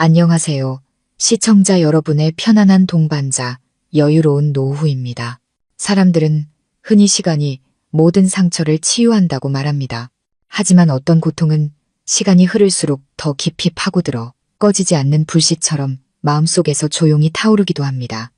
안녕하세요. 시청자 여러분의 편안한 동반자, 여유로운 노후입니다. 사람들은 흔히 시간이 모든 상처를 치유한다고 말합니다. 하지만 어떤 고통은 시간이 흐를수록 더 깊이 파고들어 꺼지지 않는 불씨처럼 마음속에서 조용히 타오르기도 합니다.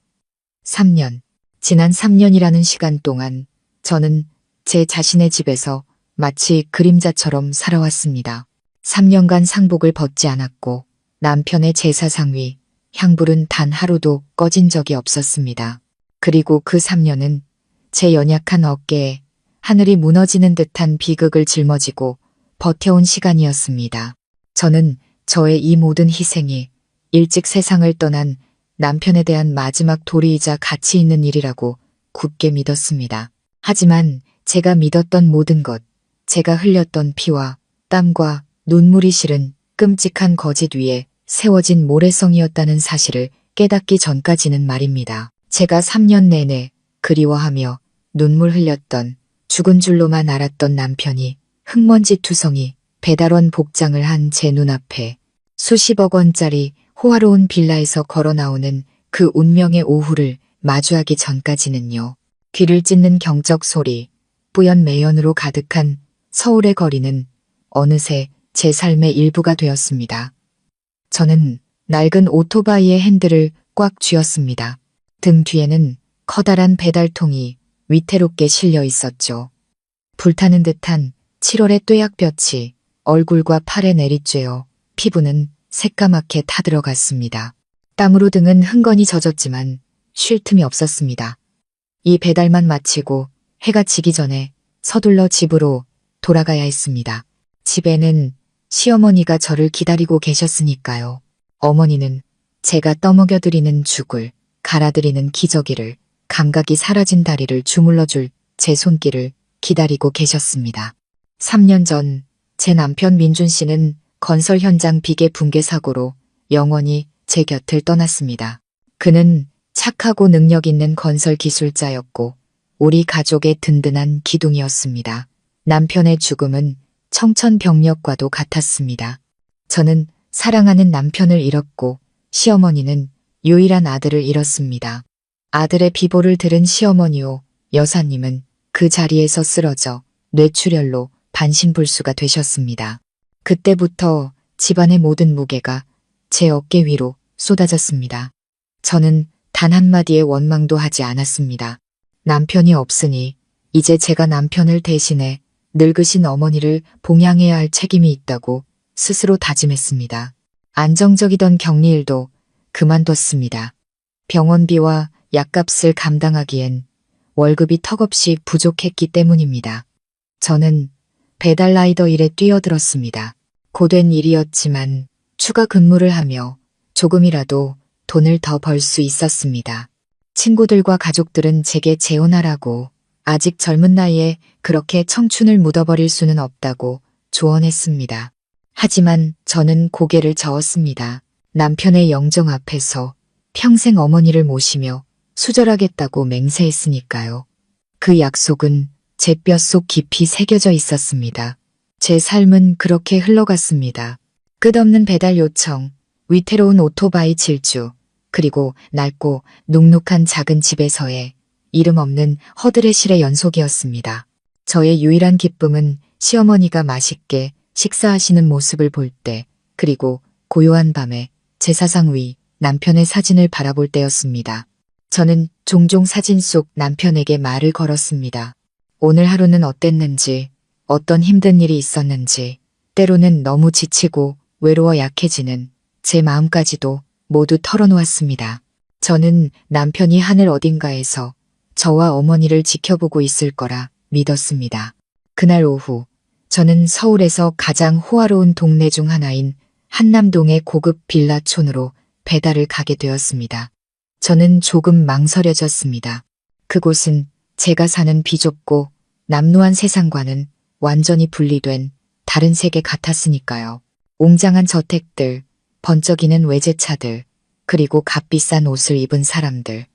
3년. 지난 3년이라는 시간 동안 저는 제 자신의 집에서 마치 그림자처럼 살아왔습니다. 3년간 상복을 벗지 않았고 남편의 제사상 위 향불은 단 하루도 꺼진 적이 없었습니다. 그리고 그 3년은 제 연약한 어깨에 하늘이 무너지는 듯한 비극을 짊어지고 버텨온 시간이었습니다. 저는 저의 이 모든 희생이 일찍 세상을 떠난 남편에 대한 마지막 도리이자 가치 있는 일이라고 굳게 믿었습니다. 하지만 제가 믿었던 모든 것, 제가 흘렸던 피와 땀과 눈물이 실은 끔찍한 거짓 위에 세워진 모래성이었다는 사실을 깨닫기 전까지는 말입니다. 제가 3년 내내 그리워하며 눈물 흘렸던 죽은 줄로만 알았던 남편이 흙먼지 투성이 배달원 복장을 한 제 눈앞에 수십억 원짜리 호화로운 빌라에서 걸어 나오는 그 운명의 오후를 마주하기 전까지는요. 귀를 찢는 경적 소리, 뿌연 매연으로 가득한 서울의 거리는 어느새 제 삶의 일부가 되었습니다. 저는 낡은 오토바이의 핸들을 꽉 쥐었습니다. 등 뒤에는 커다란 배달통이 위태롭게 실려 있었죠. 불타는 듯한 7월의 뙤약볕이 얼굴과 팔에 내리쬐어 피부는 새까맣게 타들어갔습니다. 땀으로 등은 흥건히 젖었지만 쉴 틈이 없었습니다. 이 배달만 마치고 해가 지기 전에 서둘러 집으로 돌아가야 했습니다. 집에는 시어머니가 저를 기다리고 계셨으니까요. 어머니는 제가 떠먹여드리는 죽을, 갈아드리는 기저귀를, 감각이 사라진 다리를 주물러줄 제 손길을 기다리고 계셨습니다. 3년 전 제 남편 민준 씨는 건설 현장 비계 붕괴 사고로 영원히 제 곁을 떠났습니다. 그는 착하고 능력 있는 건설 기술자였고 우리 가족의 든든한 기둥이었습니다. 남편의 죽음은 청천벽력과도 같았습니다. 저는 사랑하는 남편을 잃었고 시어머니는 유일한 아들을 잃었습니다. 아들의 비보를 들은 시어머니오 여사님은 그 자리에서 쓰러져 뇌출혈로 반신불수가 되셨습니다. 그때부터 집안의 모든 무게가 제 어깨 위로 쏟아졌습니다. 저는 단 한마디의 원망도 하지 않았습니다. 남편이 없으니 이제 제가 남편을 대신해 늙으신 어머니를 봉양해야 할 책임이 있다고 스스로 다짐했습니다. 안정적이던 격리일도 그만뒀습니다. 병원비와 약값을 감당하기엔 월급이 턱없이 부족했기 때문입니다. 저는 배달라이더 일에 뛰어들었습니다. 고된 일이었지만 추가 근무를 하며 조금이라도 돈을 더 벌 수 있었습니다. 친구들과 가족들은 제게 재혼하라고 아직 젊은 나이에 그렇게 청춘을 묻어버릴 수는 없다고 조언했습니다. 하지만 저는 고개를 저었습니다. 남편의 영정 앞에서 평생 어머니를 모시며 수절하겠다고 맹세했으니까요. 그 약속은 제 뼛속 깊이 새겨져 있었습니다. 제 삶은 그렇게 흘러갔습니다. 끝없는 배달 요청, 위태로운 오토바이 질주, 그리고 낡고 눅눅한 작은 집에서의 이름 없는 허드렛일의 연속이었습니다. 저의 유일한 기쁨은 시어머니가 맛있게 식사하시는 모습을 볼 때, 그리고 고요한 밤에 제사상 위 남편의 사진을 바라볼 때였습니다. 저는 종종 사진 속 남편에게 말을 걸었습니다. 오늘 하루는 어땠는지, 어떤 힘든 일이 있었는지, 때로는 너무 지치고 외로워 약해지는 제 마음까지도 모두 털어놓았습니다. 저는 남편이 하늘 어딘가에서 저와 어머니를 지켜보고 있을 거라 믿었습니다. 그날 오후, 저는 서울에서 가장 호화로운 동네 중 하나인 한남동의 고급 빌라촌으로 배달을 가게 되었습니다. 저는 조금 망설여졌습니다. 그곳은 제가 사는 비좁고 남루한 세상과는 완전히 분리된 다른 세계 같았으니까요. 웅장한 저택들, 번쩍이는 외제차들, 그리고 값비싼 옷을 입은 사람들.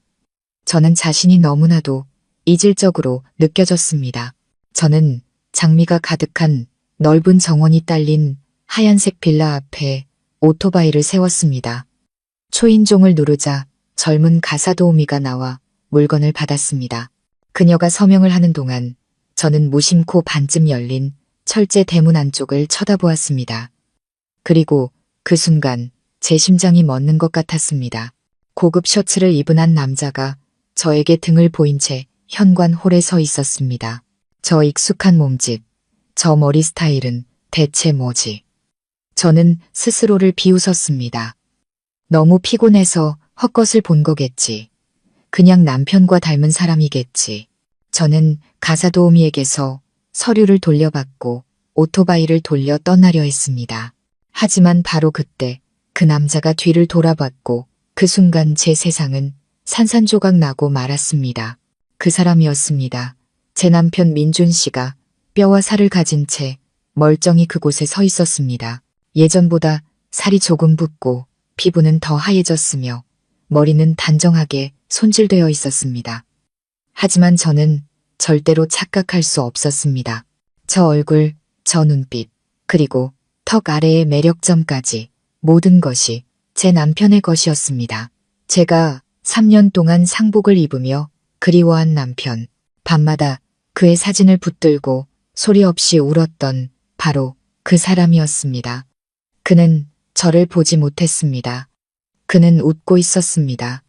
저는 자신이 너무나도 이질적으로 느껴졌습니다. 저는 장미가 가득한 넓은 정원이 딸린 하얀색 빌라 앞에 오토바이를 세웠습니다. 초인종을 누르자 젊은 가사도우미가 나와 물건을 받았습니다. 그녀가 서명을 하는 동안 저는 무심코 반쯤 열린 철제 대문 안쪽을 쳐다보았습니다. 그리고 그 순간 제 심장이 멎는 것 같았습니다. 고급 셔츠를 입은 한 남자가 저에게 등을 보인 채 현관홀에 서 있었습니다. 저 익숙한 몸짓, 저 머리 스타일은 대체 뭐지? 저는 스스로를 비웃었습니다. 너무 피곤해서 헛것을 본 거겠지. 그냥 남편과 닮은 사람이겠지. 저는 가사도우미에게서 서류를 돌려받고 오토바이를 돌려 떠나려 했습니다. 하지만 바로 그때 그 남자가 뒤를 돌아봤고 그 순간 제 세상은 산산조각 나고 말았습니다. 그 사람이었습니다. 제 남편 민준 씨가 뼈와 살을 가진 채 멀쩡히 그곳에 서 있었습니다. 예전보다 살이 조금 붓고 피부는 더 하얘졌으며 머리는 단정하게 손질되어 있었습니다. 하지만 저는 절대로 착각할 수 없었습니다. 저 얼굴, 저 눈빛, 그리고 턱 아래의 매력점까지 모든 것이 제 남편의 것이었습니다. 제가 3년 동안 상복을 입으며 그리워한 남편, 밤마다 그의 사진을 붙들고 소리 없이 울었던 바로 그 사람이었습니다. 그는 저를 보지 못했습니다. 그는 웃고 있었습니다.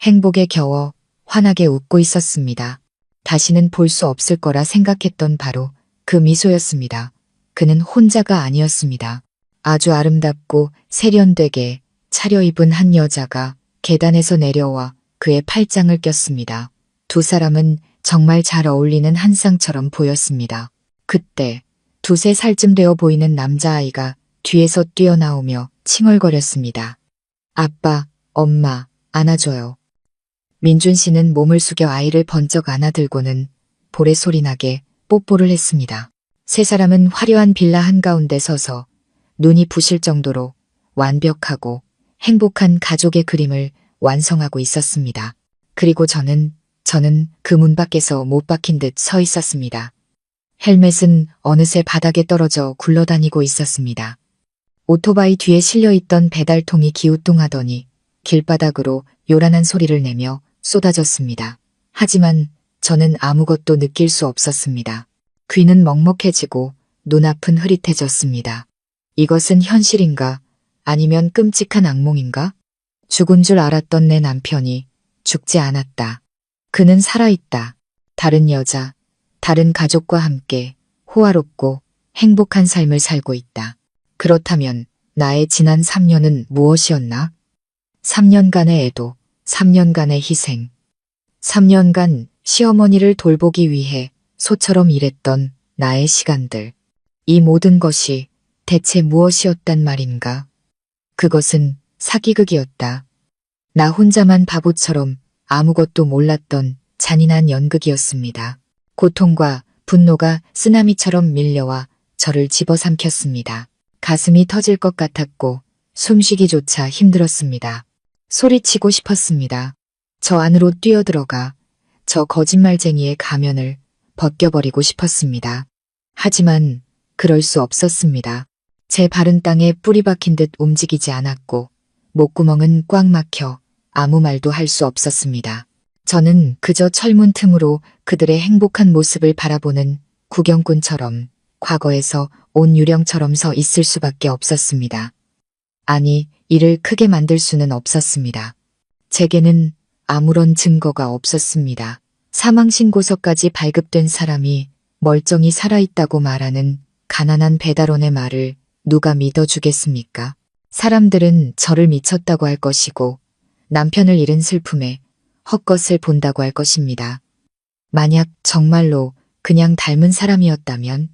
행복에 겨워 환하게 웃고 있었습니다. 다시는 볼 수 없을 거라 생각했던 바로 그 미소였습니다. 그는 혼자가 아니었습니다. 아주 아름답고 세련되게 차려입은 한 여자가 계단에서 내려와 그의 팔짱을 꼈습니다. 두 사람은 정말 잘 어울리는 한 쌍처럼 보였습니다. 그때 2~3살쯤 되어 보이는 남자아이가 뒤에서 뛰어나오며 칭얼거렸습니다. 아빠, 엄마, 안아줘요. 민준 씨는 몸을 숙여 아이를 번쩍 안아들고는 볼에 소리나게 뽀뽀를 했습니다. 세 사람은 화려한 빌라 한가운데 서서 눈이 부실 정도로 완벽하고 행복한 가족의 그림을 완성하고 있었습니다. 그리고 저는 그 문 밖에서 못 박힌 듯 서 있었습니다. 헬멧은 어느새 바닥에 떨어져 굴러다니고 있었습니다. 오토바이 뒤에 실려있던 배달통이 기우뚱하더니 길바닥으로 요란한 소리를 내며 쏟아졌습니다. 하지만 저는 아무것도 느낄 수 없었습니다. 귀는 먹먹해지고 눈앞은 흐릿해졌습니다. 이것은 현실인가? 아니면 끔찍한 악몽인가? 죽은 줄 알았던 내 남편이 죽지 않았다. 그는 살아있다. 다른 여자, 다른 가족과 함께 호화롭고 행복한 삶을 살고 있다. 그렇다면 나의 지난 3년은 무엇이었나? 3년간의 애도, 3년간의 희생, 3년간 시어머니를 돌보기 위해 소처럼 일했던 나의 시간들. 이 모든 것이 대체 무엇이었단 말인가? 그것은 사기극이었다. 나 혼자만 바보처럼 아무것도 몰랐던 잔인한 연극이었습니다. 고통과 분노가 쓰나미처럼 밀려와 저를 집어삼켰습니다. 가슴이 터질 것 같았고 숨쉬기조차 힘들었습니다. 소리치고 싶었습니다. 저 안으로 뛰어들어가 저 거짓말쟁이의 가면을 벗겨버리고 싶었습니다. 하지만 그럴 수 없었습니다. 제 발은 땅에 뿌리 박힌 듯 움직이지 않았고 목구멍은 꽉 막혀 아무 말도 할 수 없었습니다. 저는 그저 철문 틈으로 그들의 행복한 모습을 바라보는 구경꾼처럼 과거에서 온 유령처럼 서 있을 수밖에 없었습니다. 아니, 이를 크게 만들 수는 없었습니다. 제게는 아무런 증거가 없었습니다. 사망신고서까지 발급된 사람이 멀쩡히 살아있다고 말하는 가난한 배달원의 말을 누가 믿어주겠습니까? 사람들은 저를 미쳤다고 할 것이고 남편을 잃은 슬픔에 헛것을 본다고 할 것입니다. 만약 정말로 그냥 닮은 사람이었다면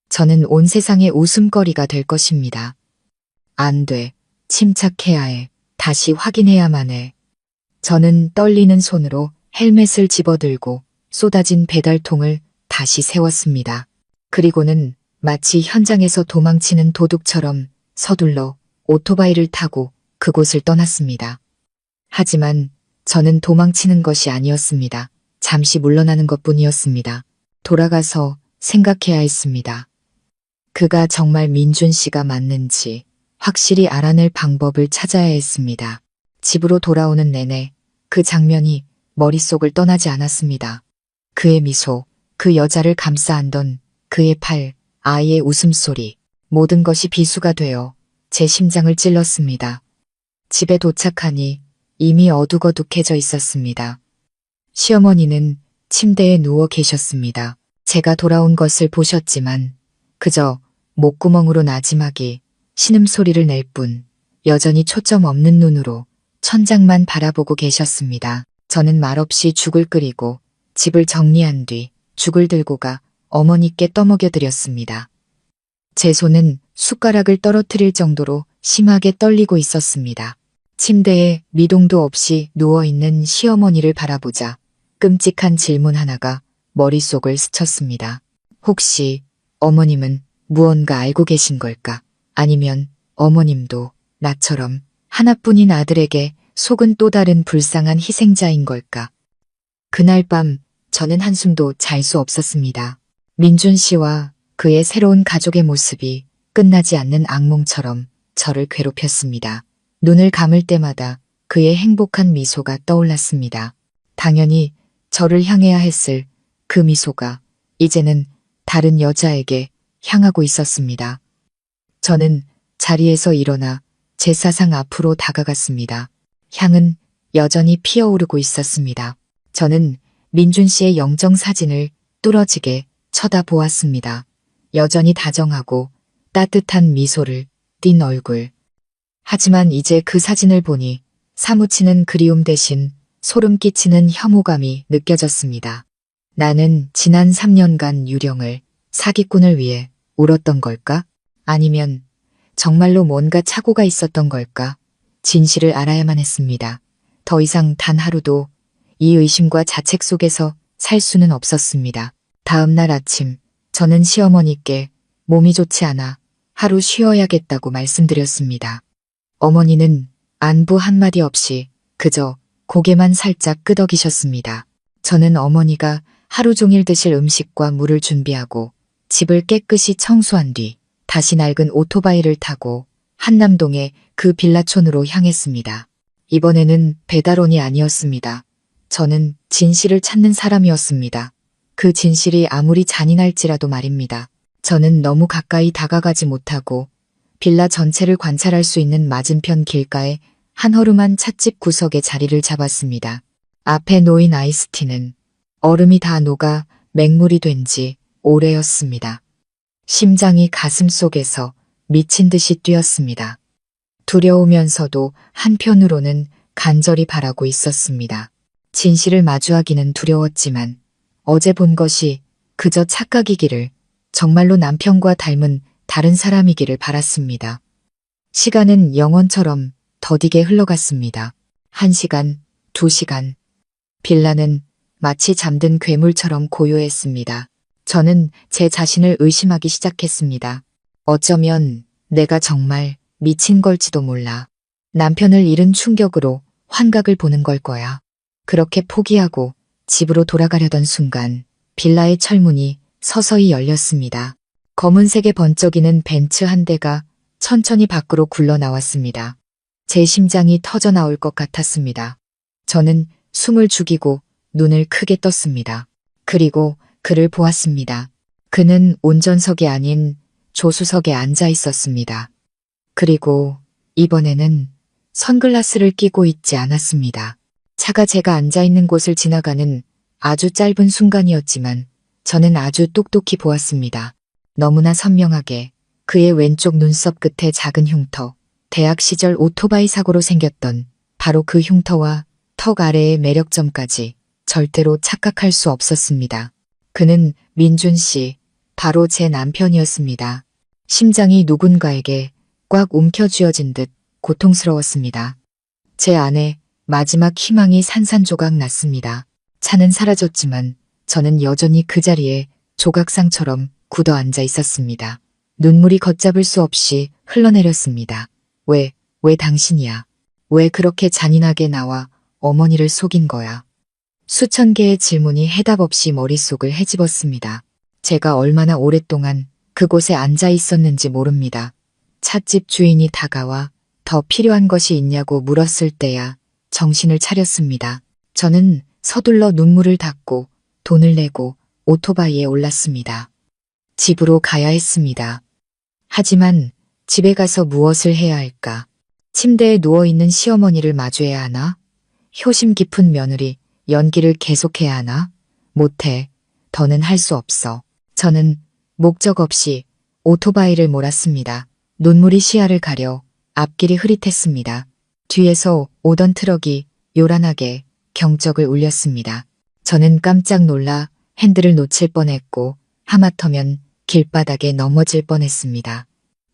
저는 온 세상의 웃음거리가 될 것입니다. 안 돼. 침착해야 해. 다시 확인해야만 해. 저는 떨리는 손으로 헬멧을 집어들고 쏟아진 배달통을 다시 세웠습니다. 그리고는 마치 현장에서 도망치는 도둑처럼 서둘러 오토바이를 타고 그곳을 떠났습니다. 하지만 저는 도망치는 것이 아니었습니다. 잠시 물러나는 것뿐이었습니다. 돌아가서 생각해야 했습니다. 그가 정말 민준 씨가 맞는지, 확실히 알아낼 방법을 찾아야 했습니다. 집으로 돌아오는 내내 그 장면이 머릿속을 떠나지 않았습니다. 그의 미소, 그 여자를 감싸 안던 그의 팔, 아이의 웃음소리, 모든 것이 비수가 되어 제 심장을 찔렀습니다. 집에 도착하니 이미 어둑어둑해져 있었습니다. 시어머니는 침대에 누워 계셨습니다. 제가 돌아온 것을 보셨지만 그저 목구멍으로 나지막이 신음소리를 낼 뿐 여전히 초점 없는 눈으로 천장만 바라보고 계셨습니다. 저는 말없이 죽을 끓이고 집을 정리한 뒤 죽을 들고 가 어머니께 떠먹여 드렸습니다. 제 손은 숟가락을 떨어뜨릴 정도로 심하게 떨리고 있었습니다. 침대에 미동도 없이 누워있는 시어머니를 바라보자 끔찍한 질문 하나가 머릿속을 스쳤습니다. 혹시 어머님은 무언가 알고 계신 걸까? 아니면 어머님도 나처럼 하나뿐인 아들에게 속은 또 다른 불쌍한 희생자인 걸까? 그날 밤 저는 한숨도 잘 수 없었습니다. 민준 씨와 그의 새로운 가족의 모습이 끝나지 않는 악몽처럼 저를 괴롭혔습니다. 눈을 감을 때마다 그의 행복한 미소가 떠올랐습니다. 당연히 저를 향해야 했을 그 미소가 이제는 다른 여자에게 향하고 있었습니다. 저는 자리에서 일어나 제사상 앞으로 다가갔습니다. 향은 여전히 피어오르고 있었습니다. 저는 민준 씨의 영정사진을 뚫어지게 쳐다보았습니다. 여전히 다정하고 따뜻한 미소를 띤 얼굴. 하지만 이제 그 사진을 보니 사무치는 그리움 대신 소름 끼치는 혐오감이 느껴졌습니다. 나는 지난 3년간 유령을, 사기꾼을 위해 울었던 걸까? 아니면 정말로 뭔가 착오가 있었던 걸까? 진실을 알아야만 했습니다. 더 이상 단 하루도 이 의심과 자책 속에서 살 수는 없었습니다. 다음 날 아침 저는 시어머니께 몸이 좋지 않아 하루 쉬어야겠다고 말씀드렸습니다. 어머니는 안부 한마디 없이 그저 고개만 살짝 끄덕이셨습니다. 저는 어머니가 하루 종일 드실 음식과 물을 준비하고 집을 깨끗이 청소한 뒤 다시 낡은 오토바이를 타고 한남동의 그 빌라촌으로 향했습니다. 이번에는 배달원이 아니었습니다. 저는 진실을 찾는 사람이었습니다. 그 진실이 아무리 잔인할지라도 말입니다. 저는 너무 가까이 다가가지 못하고 빌라 전체를 관찰할 수 있는 맞은편 길가에 한 허름한 찻집 구석에 자리를 잡았습니다. 앞에 놓인 아이스티는 얼음이 다 녹아 맹물이 된 지 오래였습니다. 심장이 가슴 속에서 미친 듯이 뛰었습니다. 두려우면서도 한편으로는 간절히 바라고 있었습니다. 진실을 마주하기는 두려웠지만 어제 본 것이 그저 착각이기를, 정말로 남편과 닮은 다른 사람이기를 바랐습니다. 시간은 영원처럼 더디게 흘러갔습니다. 1시간, 2시간. 빌라는 마치 잠든 괴물처럼 고요했습니다. 저는 제 자신을 의심하기 시작했습니다. 어쩌면 내가 정말 미친 걸지도 몰라. 남편을 잃은 충격으로 환각을 보는 걸 거야. 그렇게 포기하고 집으로 돌아가려던 순간 빌라의 철문이 서서히 열렸습니다. 검은색에 번쩍이는 벤츠 한 대가 천천히 밖으로 굴러나왔습니다. 제 심장이 터져 나올 것 같았습니다. 저는 숨을 죽이고 눈을 크게 떴습니다. 그리고 그를 보았습니다. 그는 운전석이 아닌 조수석에 앉아 있었습니다. 그리고 이번에는 선글라스를 끼고 있지 않았습니다. 차가 제가 앉아 있는 곳을 지나가는 아주 짧은 순간이었지만 저는 아주 똑똑히 보았습니다. 너무나 선명하게 그의 왼쪽 눈썹 끝에 작은 흉터, 대학 시절 오토바이 사고로 생겼던 바로 그 흉터와 턱 아래의 매력점까지 절대로 착각할 수 없었습니다. 그는 민준 씨, 바로 제 남편이었습니다. 심장이 누군가에게 꽉 움켜쥐어진 듯 고통스러웠습니다. 제 안에 마지막 희망이 산산조각 났습니다. 차는 사라졌지만 저는 여전히 그 자리에 조각상처럼 굳어 앉아 있었습니다. 눈물이 걷잡을 수 없이 흘러내렸습니다. 왜 당신이야? 왜 그렇게 잔인하게 나와 어머니를 속인 거야? 수천 개의 질문이 해답 없이 머릿속을 헤집었습니다. 제가 얼마나 오랫동안 그곳에 앉아 있었는지 모릅니다. 찻집 주인이 다가와 더 필요한 것이 있냐고 물었을 때야 정신을 차렸습니다. 저는 서둘러 눈물을 닦고 돈을 내고 오토바이에 올랐습니다. 집으로 가야 했습니다. 하지만 집에 가서 무엇을 해야 할까? 침대에 누워있는 시어머니를 마주해야 하나? 효심 깊은 며느리, 연기를 계속해야 하나? 못해. 더는 할 수 없어. 저는 목적 없이 오토바이를 몰았습니다. 눈물이 시야를 가려 앞길이 흐릿했습니다. 뒤에서 오던 트럭이 요란하게 경적을 울렸습니다. 저는 깜짝 놀라 핸들을 놓칠 뻔했고 하마터면 길바닥에 넘어질 뻔했습니다.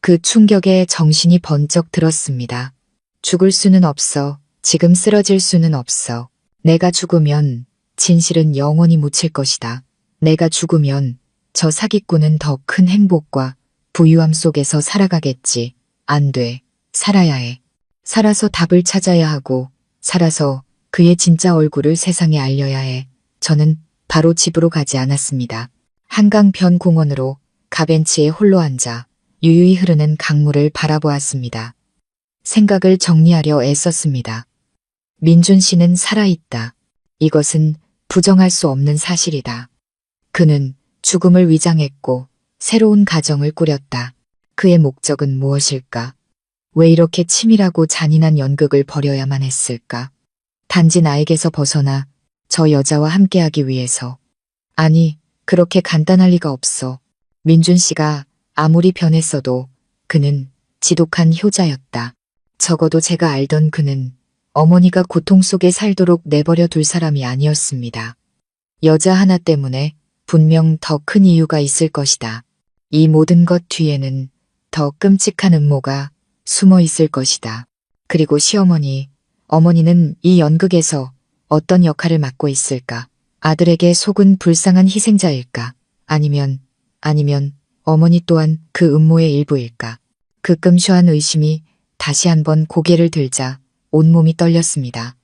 그 충격에 정신이 번쩍 들었습니다. 죽을 수는 없어. 지금 쓰러질 수는 없어. 내가 죽으면 진실은 영원히 묻힐 것이다. 내가 죽으면 저 사기꾼은 더 큰 행복과 부유함 속에서 살아가겠지. 안 돼. 살아야 해. 살아서 답을 찾아야 하고 살아서 그의 진짜 얼굴을 세상에 알려야 해. 저는 바로 집으로 가지 않았습니다. 한강변 공원으로 가벤치에 홀로 앉아 유유히 흐르는 강물을 바라보았습니다. 생각을 정리하려 애썼습니다. 민준 씨는 살아있다. 이것은 부정할 수 없는 사실이다. 그는 죽음을 위장했고 새로운 가정을 꾸렸다. 그의 목적은 무엇일까? 왜 이렇게 치밀하고 잔인한 연극을 벌여야만 했을까? 단지 나에게서 벗어나 저 여자와 함께하기 위해서. 아니, 그렇게 간단할 리가 없어. 민준 씨가 아무리 변했어도 그는 지독한 효자였다. 적어도 제가 알던 그는 어머니가 고통 속에 살도록 내버려 둘 사람이 아니었습니다. 여자 하나 때문에 분명 더 큰 이유가 있을 것이다. 이 모든 것 뒤에는 더 끔찍한 음모가 숨어 있을 것이다. 그리고 시어머니, 어머니는 이 연극에서 어떤 역할을 맡고 있을까? 아들에게 속은 불쌍한 희생자일까? 아니면 어머니 또한 그 음모의 일부일까? 그 끔쇼한 의심이 다시 한번 고개를 들자 온몸이 떨렸습니다.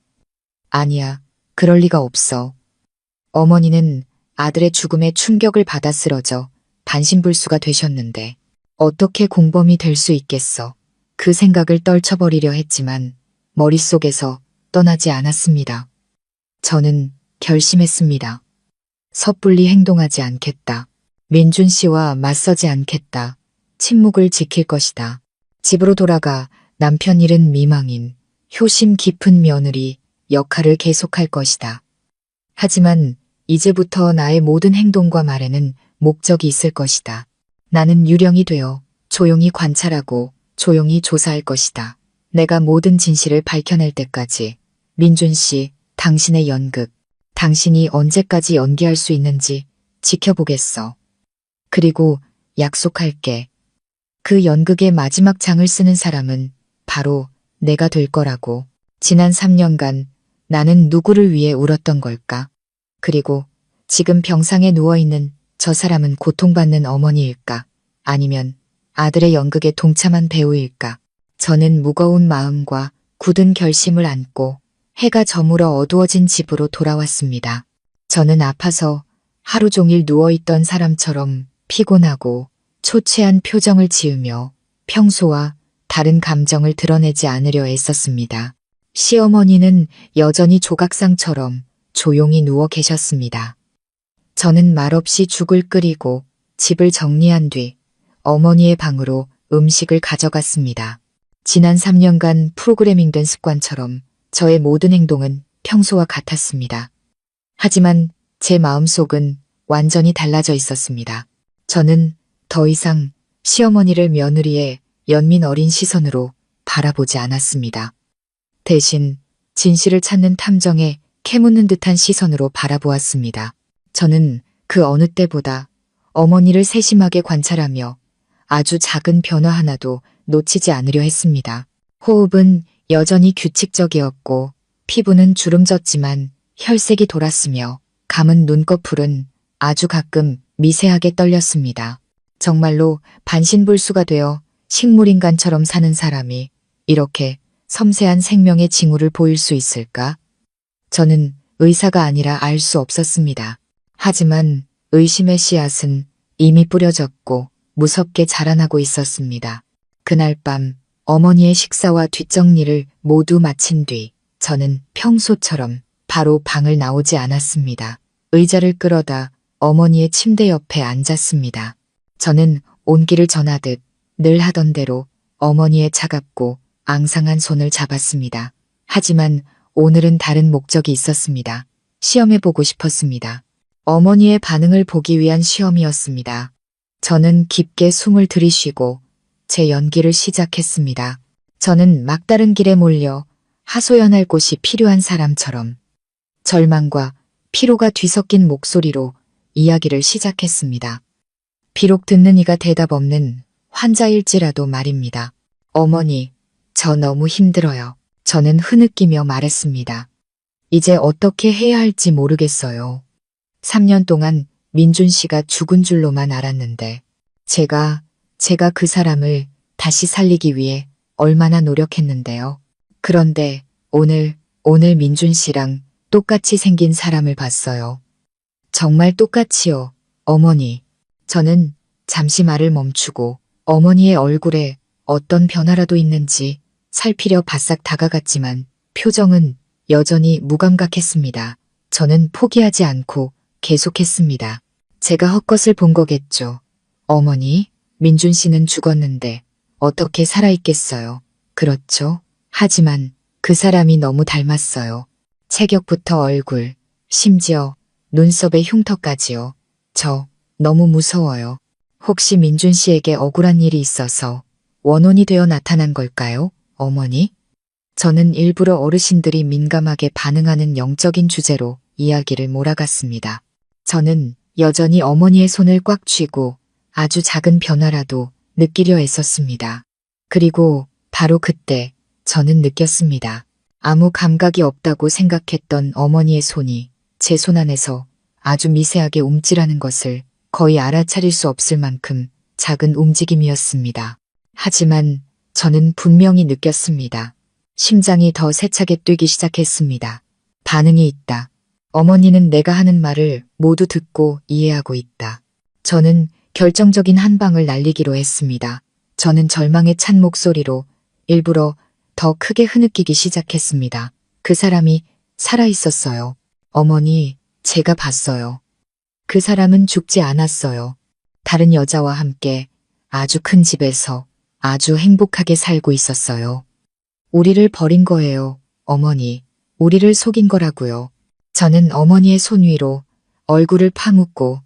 아니야, 그럴 리가 없어. 어머니는 아들의 죽음에 충격을 받아 쓰러져 반신불수가 되셨는데 어떻게 공범이 될 수 있겠어? 그 생각을 떨쳐버리려 했지만 머릿속에서 떠나지 않았습니다. 저는 결심했습니다. 섣불리 행동하지 않겠다. 민준 씨와 맞서지 않겠다. 침묵을 지킬 것이다. 집으로 돌아가 남편 잃은 미망인, 효심 깊은 며느리 역할을 계속할 것이다. 하지만 이제부터 나의 모든 행동과 말에는 목적이 있을 것이다. 나는 유령이 되어 조용히 관찰하고 조용히 조사할 것이다. 내가 모든 진실을 밝혀낼 때까지. 민준 씨, 당신의 연극, 당신이 언제까지 연기할 수 있는지 지켜보겠어. 그리고 약속할게. 그 연극의 마지막 장을 쓰는 사람은 바로 내가 될 거라고. 지난 3년간 나는 누구를 위해 울었던 걸까? 그리고 지금 병상에 누워있는 저 사람은 고통받는 어머니일까? 아니면 아들의 연극에 동참한 배우일까? 저는 무거운 마음과 굳은 결심을 안고 해가 저물어 어두워진 집으로 돌아왔습니다. 저는 아파서 하루 종일 누워있던 사람처럼 피곤하고 초췌한 표정을 지으며 평소와 다른 감정을 드러내지 않으려 애썼습니다. 시어머니는 여전히 조각상처럼 조용히 누워 계셨습니다. 저는 말없이 죽을 끓이고 집을 정리한 뒤 어머니의 방으로 음식을 가져갔습니다. 지난 3년간 프로그래밍된 습관처럼 저의 모든 행동은 평소와 같았습니다. 하지만 제 마음속은 완전히 달라져 있었습니다. 저는 더 이상 시어머니를 며느리의 연민 어린 시선으로 바라보지 않았습니다. 대신 진실을 찾는 탐정에 캐묻는 듯한 시선으로 바라보았습니다. 저는 그 어느 때보다 어머니를 세심하게 관찰하며 아주 작은 변화 하나도 놓치지 않으려 했습니다. 호흡은 여전히 규칙적이었고 피부는 주름졌지만 혈색이 돌았으며 감은 눈꺼풀은 아주 가끔 미세하게 떨렸습니다. 정말로 반신불수가 되어 식물인간처럼 사는 사람이 이렇게 섬세한 생명의 징후를 보일 수 있을까? 저는 의사가 아니라 알 수 없었습니다. 하지만 의심의 씨앗은 이미 뿌려졌고 무섭게 자라나고 있었습니다. 그날 밤 어머니의 식사와 뒷정리를 모두 마친 뒤 저는 평소처럼 바로 방을 나오지 않았습니다. 의자를 끌어다 어머니의 침대 옆에 앉았습니다. 저는 온기를 전하듯 늘 하던 대로 어머니의 차갑고 앙상한 손을 잡았습니다. 하지만 오늘은 다른 목적이 있었습니다. 시험해보고 싶었습니다. 어머니의 반응을 보기 위한 시험이었습니다. 저는 깊게 숨을 들이쉬고 제 연기를 시작했습니다. 저는 막다른 길에 몰려 하소연할 곳이 필요한 사람처럼 절망과 피로가 뒤섞인 목소리로 이야기를 시작했습니다. 비록 듣는 이가 대답 없는 환자일지라도 말입니다. 어머니, 저 너무 힘들어요. 저는 흐느끼며 말했습니다. 이제 어떻게 해야 할지 모르겠어요. 3년 동안 민준 씨가 죽은 줄로만 알았는데 제가 그 사람을 다시 살리기 위해 얼마나 노력했는데요. 그런데 오늘 민준 씨랑 똑같이 생긴 사람을 봤어요. 정말 똑같이요, 어머니. 저는 잠시 말을 멈추고 어머니의 얼굴에 어떤 변화라도 있는지 살피려 바싹 다가갔지만 표정은 여전히 무감각했습니다. 저는 포기하지 않고 계속했습니다. 제가 헛것을 본 거겠죠. 어머니, 민준 씨는 죽었는데 어떻게 살아있겠어요. 그렇죠? 하지만 그 사람이 너무 닮았어요. 체격부터 얼굴, 심지어 눈썹의 흉터까지요. 저 너무 무서워요. 혹시 민준 씨에게 억울한 일이 있어서 원혼이 되어 나타난 걸까요, 어머니? 저는 일부러 어르신들이 민감하게 반응하는 영적인 주제로 이야기를 몰아갔습니다. 저는 여전히 어머니의 손을 꽉 쥐고 아주 작은 변화라도 느끼려 애썼습니다. 그리고 바로 그때 저는 느꼈습니다. 아무 감각이 없다고 생각했던 어머니의 손이 제 손 안에서 아주 미세하게 움찔하는 것을 거의 알아차릴 수 없을 만큼 작은 움직임이었습니다. 하지만 저는 분명히 느꼈습니다. 심장이 더 세차게 뛰기 시작했습니다. 반응이 있다. 어머니는 내가 하는 말을 모두 듣고 이해하고 있다. 저는 결정적인 한 방을 날리기로 했습니다. 저는 절망에 찬 목소리로 일부러 더 크게 흐느끼기 시작했습니다. 그 사람이 살아있었어요. 어머니, 제가 봤어요. 그 사람은 죽지 않았어요. 다른 여자와 함께 아주 큰 집에서 아주 행복하게 살고 있었어요. 우리를 버린 거예요, 어머니. 우리를 속인 거라고요. 저는 어머니의 손 위로 얼굴을 파묻고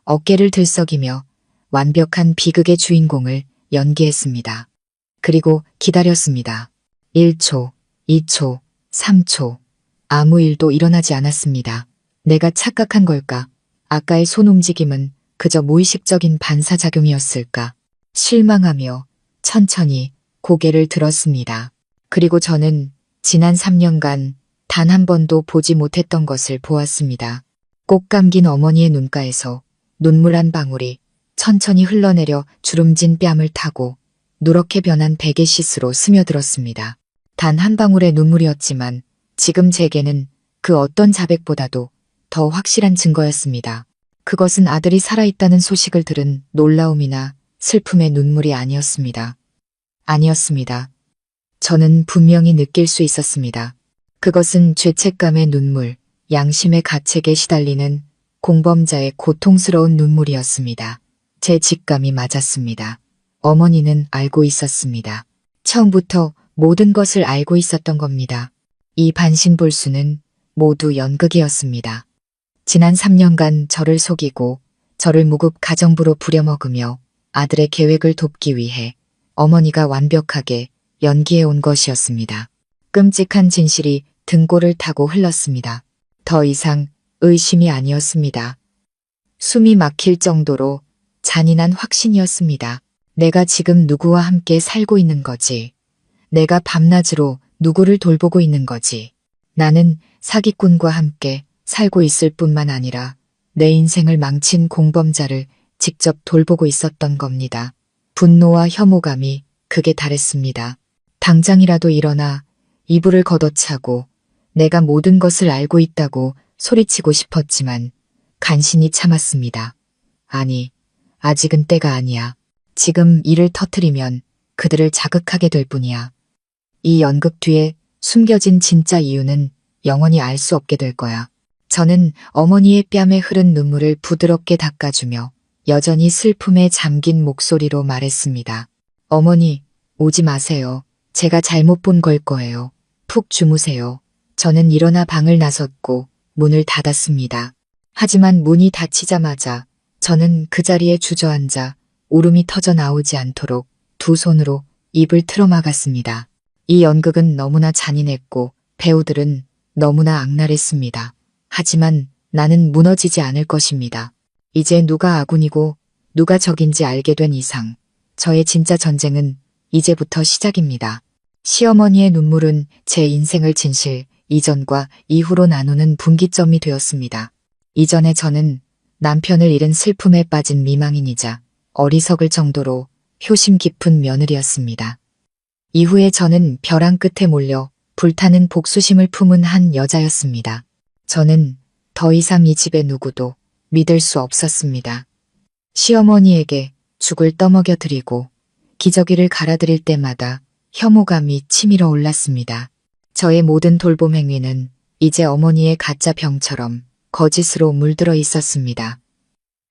어깨를 들썩이며 완벽한 비극의 주인공을 연기했습니다. 그리고 기다렸습니다. 1초, 2초, 3초. 아무 일도 일어나지 않았습니다. 내가 착각한 걸까? 아까의 손 움직임은 그저 무의식적인 반사작용이었을까? 실망하며 천천히 고개를 들었습니다. 그리고 저는 지난 3년간 단 한 번도 보지 못했던 것을 보았습니다. 꼭 감긴 어머니의 눈가에서 눈물 한 방울이 천천히 흘러내려 주름진 뺨을 타고 누렇게 변한 베개 시스로 스며들었습니다. 단 한 방울의 눈물이었지만 지금 제게는 그 어떤 자백보다도 더 확실한 증거였습니다. 그것은 아들이 살아있다는 소식을 들은 놀라움이나 슬픔의 눈물이 아니었습니다. 아니었습니다. 저는 분명히 느낄 수 있었습니다. 그것은 죄책감의 눈물, 양심의 가책에 시달리는 공범자의 고통스러운 눈물이었습니다. 제 직감이 맞았습니다. 어머니는 알고 있었습니다. 처음부터 모든 것을 알고 있었던 겁니다. 이 반신볼수는 모두 연극이었습니다. 지난 3년간 저를 속이고 저를 무급 가정부로 부려먹으며 아들의 계획을 돕기 위해 어머니가 완벽하게 연기해온 것이었습니다. 끔찍한 진실이 등골을 타고 흘렀습니다. 더 이상 의심이 아니었습니다. 숨이 막힐 정도로 잔인한 확신이었습니다. 내가 지금 누구와 함께 살고 있는 거지. 내가 밤낮으로 누구를 돌보고 있는 거지. 나는 사기꾼과 함께 살고 있을 뿐만 아니라 내 인생을 망친 공범자를 직접 돌보고 있었던 겁니다. 분노와 혐오감이 극에 달했습니다. 당장이라도 일어나 이불을 걷어차고 내가 모든 것을 알고 있다고 소리치고 싶었지만 간신히 참았습니다. 아니, 아직은 때가 아니야. 지금 이를 터뜨리면 그들을 자극하게 될 뿐이야. 이 연극 뒤에 숨겨진 진짜 이유는 영원히 알 수 없게 될 거야. 저는 어머니의 뺨에 흐른 눈물을 부드럽게 닦아주며 여전히 슬픔에 잠긴 목소리로 말했습니다. 어머니, 오지 마세요. 제가 잘못 본 걸 거예요. 푹 주무세요. 저는 일어나 방을 나섰고 문을 닫았습니다. 하지만 문이 닫히자마자 저는 그 자리에 주저앉아 울음이 터져 나오지 않도록 두 손으로 입을 틀어막았습니다. 이 연극은 너무나 잔인했고 배우들은 너무나 악랄했습니다. 하지만 나는 무너지지 않을 것입니다. 이제 누가 아군이고 누가 적인지 알게 된 이상 저의 진짜 전쟁은 이제부터 시작입니다. 시어머니의 눈물은 제 인생을 진실, 이전과 이후로 나누는 분기점이 되었습니다. 이전에 저는 남편을 잃은 슬픔에 빠진 미망인이자 어리석을 정도로 효심 깊은 며느리였습니다. 이후에 저는 벼랑 끝에 몰려 불타는 복수심을 품은 한 여자였습니다. 저는 더 이상 이 집의 누구도 믿을 수 없었습니다. 시어머니에게 죽을 떠먹여 드리고 기저귀를 갈아드릴 때마다 혐오감이 치밀어 올랐습니다. 저의 모든 돌봄 행위는 이제 어머니의 가짜 병처럼 거짓으로 물들어 있었습니다.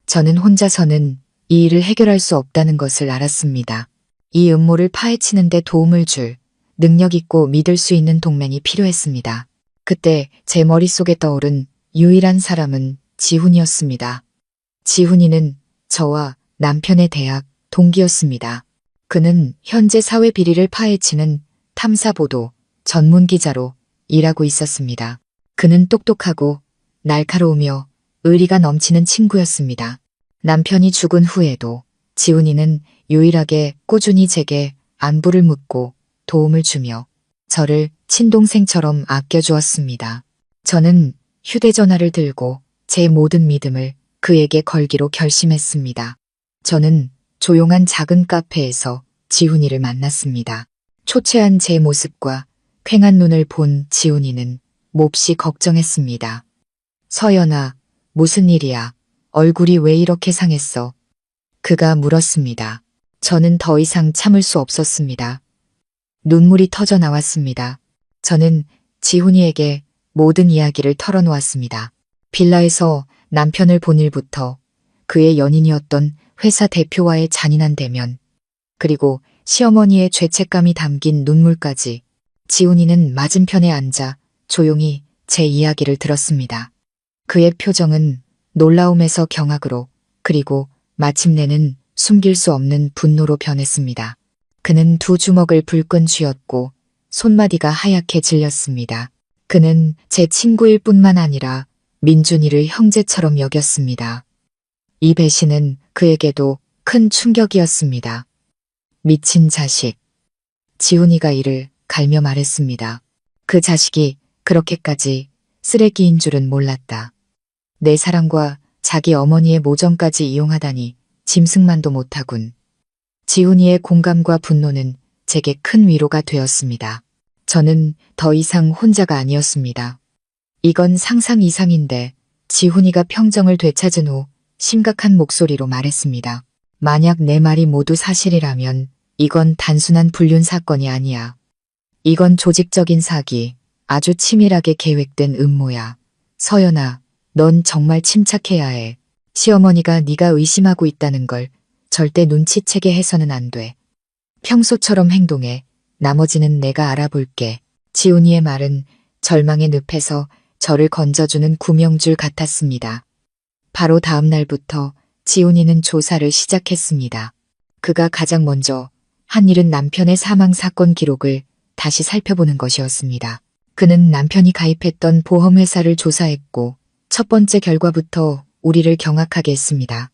저는 혼자서는 이 일을 해결할 수 없다는 것을 알았습니다. 이 음모를 파헤치는 데 도움을 줄 능력 있고 믿을 수 있는 동맹이 필요했습니다. 그때 제 머릿속에 떠오른 유일한 사람은 지훈이었습니다. 지훈이는 저와 남편의 대학 동기였습니다. 그는 현재 사회 비리를 파헤치는 탐사보도 전문 기자로 일하고 있었습니다. 그는 똑똑하고 날카로우며 의리가 넘치는 친구였습니다. 남편이 죽은 후에도 지훈이는 유일하게 꾸준히 제게 안부를 묻고 도움을 주며 저를 친동생처럼 아껴주었습니다. 저는 휴대전화를 들고 제 모든 믿음을 그에게 걸기로 결심했습니다. 저는 조용한 작은 카페에서 지훈이를 만났습니다. 초췌한 제 모습과 퀭한 눈을 본 지훈이는 몹시 걱정했습니다. 서연아, 무슨 일이야? 얼굴이 왜 이렇게 상했어? 그가 물었습니다. 저는 더 이상 참을 수 없었습니다. 눈물이 터져 나왔습니다. 저는 지훈이에게 모든 이야기를 털어놓았습니다. 빌라에서 남편을 본 일부터 그의 연인이었던 회사 대표와의 잔인한 대면, 그리고 시어머니의 죄책감이 담긴 눈물까지. 지훈이는 맞은편에 앉아 조용히 제 이야기를 들었습니다. 그의 표정은 놀라움에서 경악으로, 그리고 마침내는 숨길 수 없는 분노로 변했습니다. 그는 두 주먹을 불끈 쥐었고 손마디가 하얗게 질렸습니다. 그는 제 친구일 뿐만 아니라 민준이를 형제처럼 여겼습니다. 이 배신은 그에게도 큰 충격이었습니다. 미친 자식. 지훈이가 이를 갈며 말했습니다. 그 자식이 그렇게까지 쓰레기인 줄은 몰랐다. 내 사랑과 자기 어머니의 모정까지 이용하다니 짐승만도 못하군. 지훈이의 공감과 분노는 제게 큰 위로가 되었습니다. 저는 더 이상 혼자가 아니었습니다. 이건 상상 이상인데 지훈이가 평정을 되찾은 후 심각한 목소리로 말했습니다. 만약 내 말이 모두 사실이라면 이건 단순한 불륜 사건이 아니야. 이건 조직적인 사기, 아주 치밀하게 계획된 음모야. 서연아, 넌 정말 침착해야 해. 시어머니가 네가 의심하고 있다는 걸 절대 눈치채게 해서는 안 돼. 평소처럼 행동해. 나머지는 내가 알아볼게. 지훈이의 말은 절망의 늪에서 저를 건져주는 구명줄 같았습니다. 바로 다음 날부터 지훈이는 조사를 시작했습니다. 그가 가장 먼저 한 일은 남편의 사망 사건 기록을 다시 살펴보는 것이었습니다. 그는 남편이 가입했던 보험회사를 조사했고 첫 번째 결과부터 우리를 경악하게 했습니다.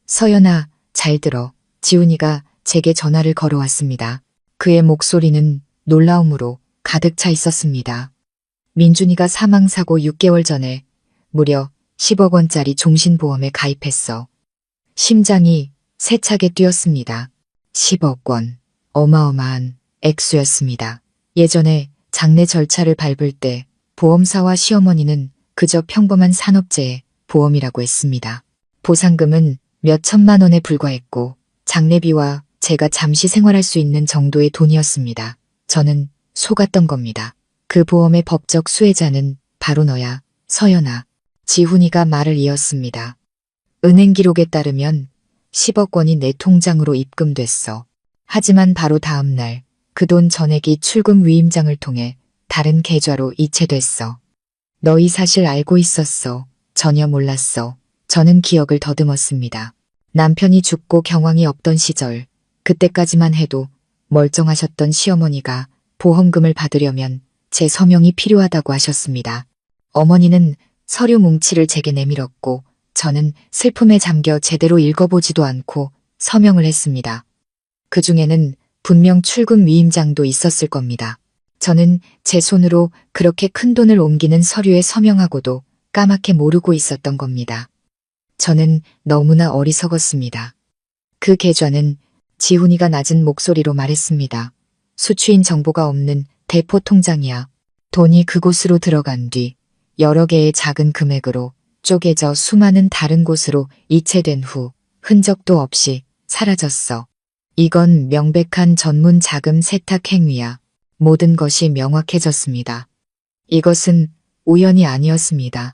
서연아, 잘 들어. 지훈이가 제게 전화를 걸어왔습니다. 그의 목소리는 놀라움으로 가득 차 있었습니다. 민준이가 사망사고 6개월 전에 무려 10억 원짜리 종신보험에 가입했어. 심장이 세차게 뛰었습니다. 10억 원. 어마어마한 액수였습니다. 예전에 장례 절차를 밟을 때 보험사와 시어머니는 그저 평범한 산업재해 보험이라고 했습니다. 보상금은 몇 천만 원에 불과했고 장례비와 제가 잠시 생활할 수 있는 정도의 돈이었습니다. 저는 속았던 겁니다. 그 보험의 법적 수혜자는 바로 너야, 서연아. 지훈이가 말을 이었습니다. 은행 기록에 따르면 10억 원이 내 통장으로 입금됐어. 하지만 바로 다음 날 그 돈 전액이 출금 위임장을 통해 다른 계좌로 이체됐어. 너 이 사실 알고 있었어. 전혀 몰랐어. 저는 기억을 더듬었습니다. 남편이 죽고 경황이 없던 시절, 그때까지만 해도 멀쩡하셨던 시어머니가 보험금을 받으려면 제 서명이 필요하다고 하셨습니다. 어머니는 서류 뭉치를 제게 내밀었고 저는 슬픔에 잠겨 제대로 읽어보지도 않고 서명을 했습니다. 그 중에는 분명 출금 위임장도 있었을 겁니다. 저는 제 손으로 그렇게 큰 돈을 옮기는 서류에 서명하고도 까맣게 모르고 있었던 겁니다. 저는 너무나 어리석었습니다. 그 계좌는 지훈이가 낮은 목소리로 말했습니다. 수취인 정보가 없는 대포 통장이야. 돈이 그곳으로 들어간 뒤 여러 개의 작은 금액으로 쪼개져 수많은 다른 곳으로 이체된 후 흔적도 없이 사라졌어. 이건 명백한 전문 자금 세탁 행위야. 모든 것이 명확해졌습니다. 이것은 우연이 아니었습니다.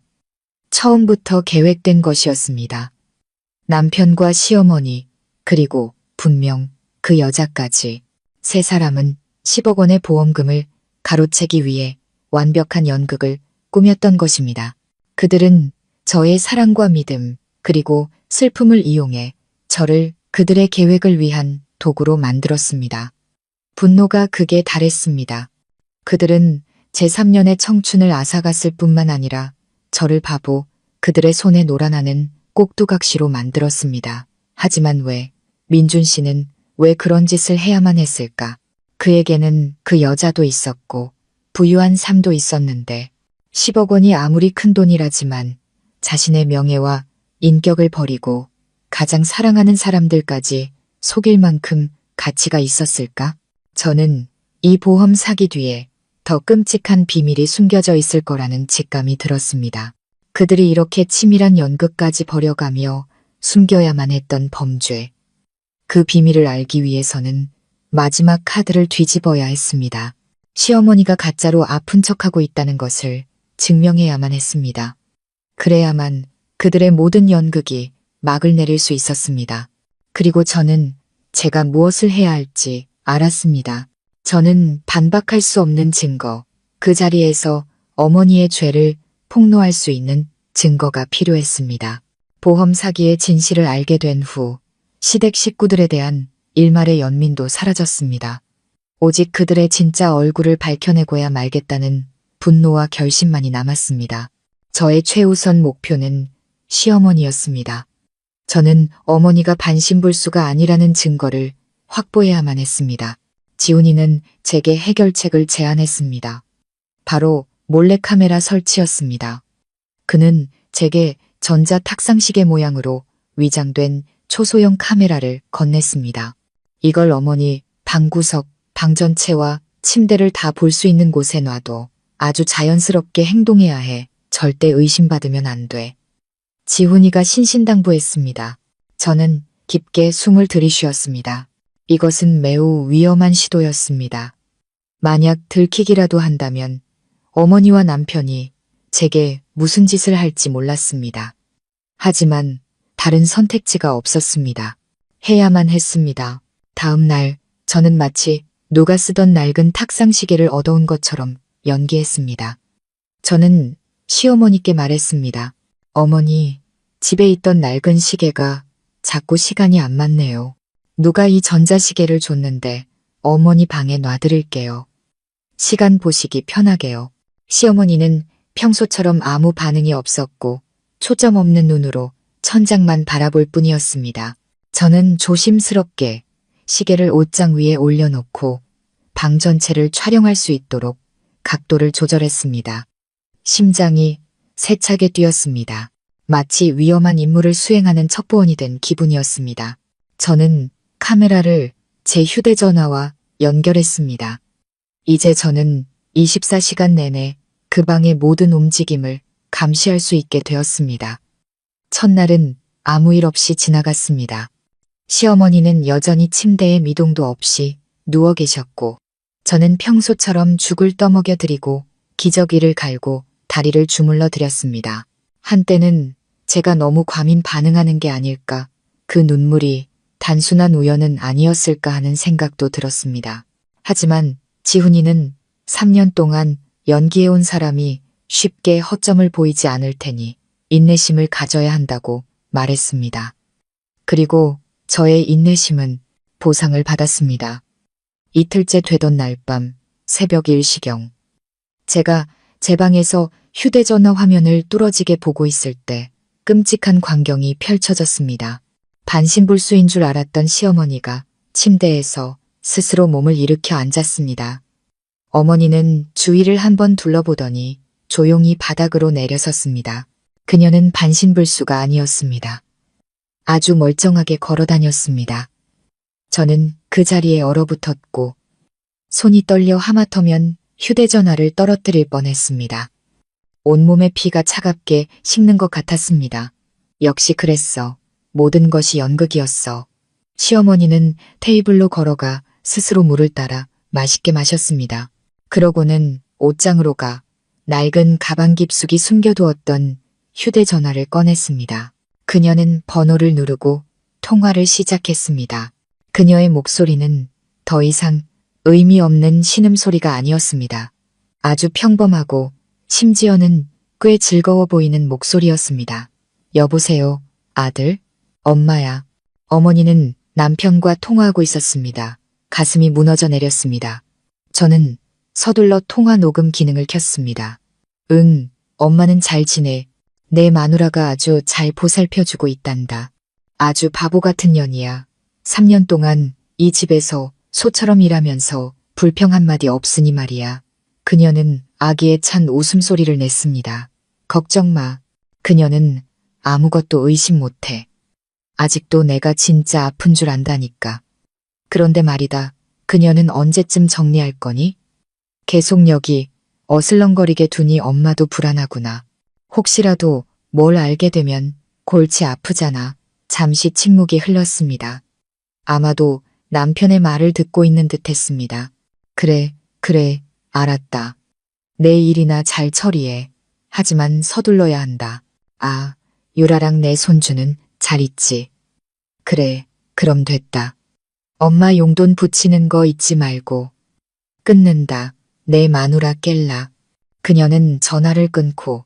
처음부터 계획된 것이었습니다. 남편과 시어머니, 그리고 분명 그 여자까지 세 사람은 10억 원의 보험금을 가로채기 위해 완벽한 연극을 꾸몄던 것입니다. 그들은 저의 사랑과 믿음, 그리고 슬픔을 이용해 저를 그들의 계획을 위한 도구로 만들었습니다. 분노가 극에 달했습니다. 그들은 제 3년의 청춘을 앗아갔을 뿐만 아니라 저를 바보, 그들의 손에 놀아나는 꼭두각시로 만들었습니다. 하지만 왜, 민준 씨는 왜 그런 짓을 해야만 했을까? 그에게는 그 여자도 있었고 부유한 삶도 있었는데 10억 원이 아무리 큰 돈이라지만 자신의 명예와 인격을 버리고 가장 사랑하는 사람들까지 속일 만큼 가치가 있었을까? 저는 이 보험 사기 뒤에 더 끔찍한 비밀이 숨겨져 있을 거라는 직감이 들었습니다. 그들이 이렇게 치밀한 연극까지 벌여가며 숨겨야만 했던 범죄. 그 비밀을 알기 위해서는 마지막 카드를 뒤집어야 했습니다. 시어머니가 가짜로 아픈 척하고 있다는 것을 증명해야만 했습니다. 그래야만 그들의 모든 연극이 막을 내릴 수 있었습니다. 그리고 저는 제가 무엇을 해야 할지 알았습니다. 저는 반박할 수 없는 증거, 그 자리에서 어머니의 죄를 폭로할 수 있는 증거가 필요했습니다. 보험 사기의 진실을 알게 된 후 시댁 식구들에 대한 일말의 연민도 사라졌습니다. 오직 그들의 진짜 얼굴을 밝혀내고야 말겠다는 분노와 결심만이 남았습니다. 저의 최우선 목표는 시어머니였습니다. 저는 어머니가 반신불수가 아니라는 증거를 확보해야만 했습니다. 지훈이는 제게 해결책을 제안했습니다. 바로 몰래카메라 설치였습니다. 그는 제게 전자 탁상시계 모양으로 위장된 초소형 카메라를 건넸습니다. 이걸 어머니 방구석, 방 전체와 침대를 다 볼 수 있는 곳에 놔둬. 아주 자연스럽게 행동해야 해. 절대 의심받으면 안 돼. 지훈이가 신신당부했습니다. 저는 깊게 숨을 들이쉬었습니다. 이것은 매우 위험한 시도였습니다. 만약 들키기라도 한다면 어머니와 남편이 제게 무슨 짓을 할지 몰랐습니다. 하지만 다른 선택지가 없었습니다. 해야만 했습니다. 다음 날 저는 마치 누가 쓰던 낡은 탁상시계를 얻어온 것처럼 연기했습니다. 저는 시어머니께 말했습니다. 어머니, 집에 있던 낡은 시계가 자꾸 시간이 안 맞네요. 누가 이 전자시계를 줬는데 어머니 방에 놔드릴게요. 시간 보시기 편하게요. 시어머니는 평소처럼 아무 반응이 없었고 초점 없는 눈으로 천장만 바라볼 뿐이었습니다. 저는 조심스럽게 시계를 옷장 위에 올려놓고 방 전체를 촬영할 수 있도록 각도를 조절했습니다. 심장이 세차게 뛰었습니다. 마치 위험한 임무를 수행하는 첩보원이 된 기분이었습니다. 저는 카메라를 제 휴대전화와 연결했습니다. 이제 저는 24시간 내내 그 방의 모든 움직임을 감시할 수 있게 되었습니다. 첫날은 아무 일 없이 지나갔습니다. 시어머니는 여전히 침대에 미동도 없이 누워 계셨고, 저는 평소처럼 죽을 떠먹여 드리고 기저귀를 갈고 다리를 주물러 드렸습니다. 한때는 제가 너무 과민 반응하는 게 아닐까, 그 눈물이 단순한 우연은 아니었을까 하는 생각도 들었습니다. 하지만 지훈이는 3년 동안 연기해온 사람이 쉽게 허점을 보이지 않을 테니 인내심을 가져야 한다고 말했습니다. 그리고 저의 인내심은 보상을 받았습니다. 이틀째 되던 날 밤 새벽 1시경, 제가 제 방에서 휴대전화 화면을 뚫어지게 보고 있을 때 끔찍한 광경이 펼쳐졌습니다. 반신불수인 줄 알았던 시어머니가 침대에서 스스로 몸을 일으켜 앉았습니다. 어머니는 주위를 한번 둘러보더니 조용히 바닥으로 내려섰습니다. 그녀는 반신불수가 아니었습니다. 아주 멀쩡하게 걸어 다녔습니다. 저는 그 자리에 얼어붙었고 손이 떨려 하마터면 휴대전화를 떨어뜨릴 뻔했습니다. 온몸의 피가 차갑게 식는 것 같았습니다. 역시 그랬어. 모든 것이 연극이었어. 시어머니는 테이블로 걸어가 스스로 물을 따라 맛있게 마셨습니다. 그러고는 옷장으로 가 낡은 가방 깊숙이 숨겨두었던 휴대전화를 꺼냈습니다. 그녀는 번호를 누르고 통화를 시작했습니다. 그녀의 목소리는 더 이상 의미 없는 신음소리가 아니었습니다. 아주 평범하고 심지어는 꽤 즐거워 보이는 목소리였습니다. 여보세요, 아들? 엄마야. 어머니는 남편과 통화하고 있었습니다. 가슴이 무너져 내렸습니다. 저는 서둘러 통화 녹음 기능을 켰습니다. 응, 엄마는 잘 지내. 내 마누라가 아주 잘 보살펴주고 있단다. 아주 바보 같은 년이야. 3년 동안 이 집에서 소처럼 일하면서 불평 한마디 없으니 말이야. 그녀는 아기에 찬 웃음소리를 냈습니다. 걱정 마. 그녀는 아무것도 의심 못해. 아직도 내가 진짜 아픈 줄 안다니까. 그런데 말이다. 그녀는 언제쯤 정리할 거니? 계속 여기 어슬렁거리게 두니 엄마도 불안하구나. 혹시라도 뭘 알게 되면 골치 아프잖아. 잠시 침묵이 흘렀습니다. 아마도 남편의 말을 듣고 있는 듯 했습니다. 그래, 알았다. 내 일이나 잘 처리해. 하지만 서둘러야 한다. 아, 유라랑 내 손주는 잘 있지. 그래, 그럼 됐다. 엄마 용돈 붙이는 거 잊지 말고. 끊는다. 내 마누라 깰라. 그녀는 전화를 끊고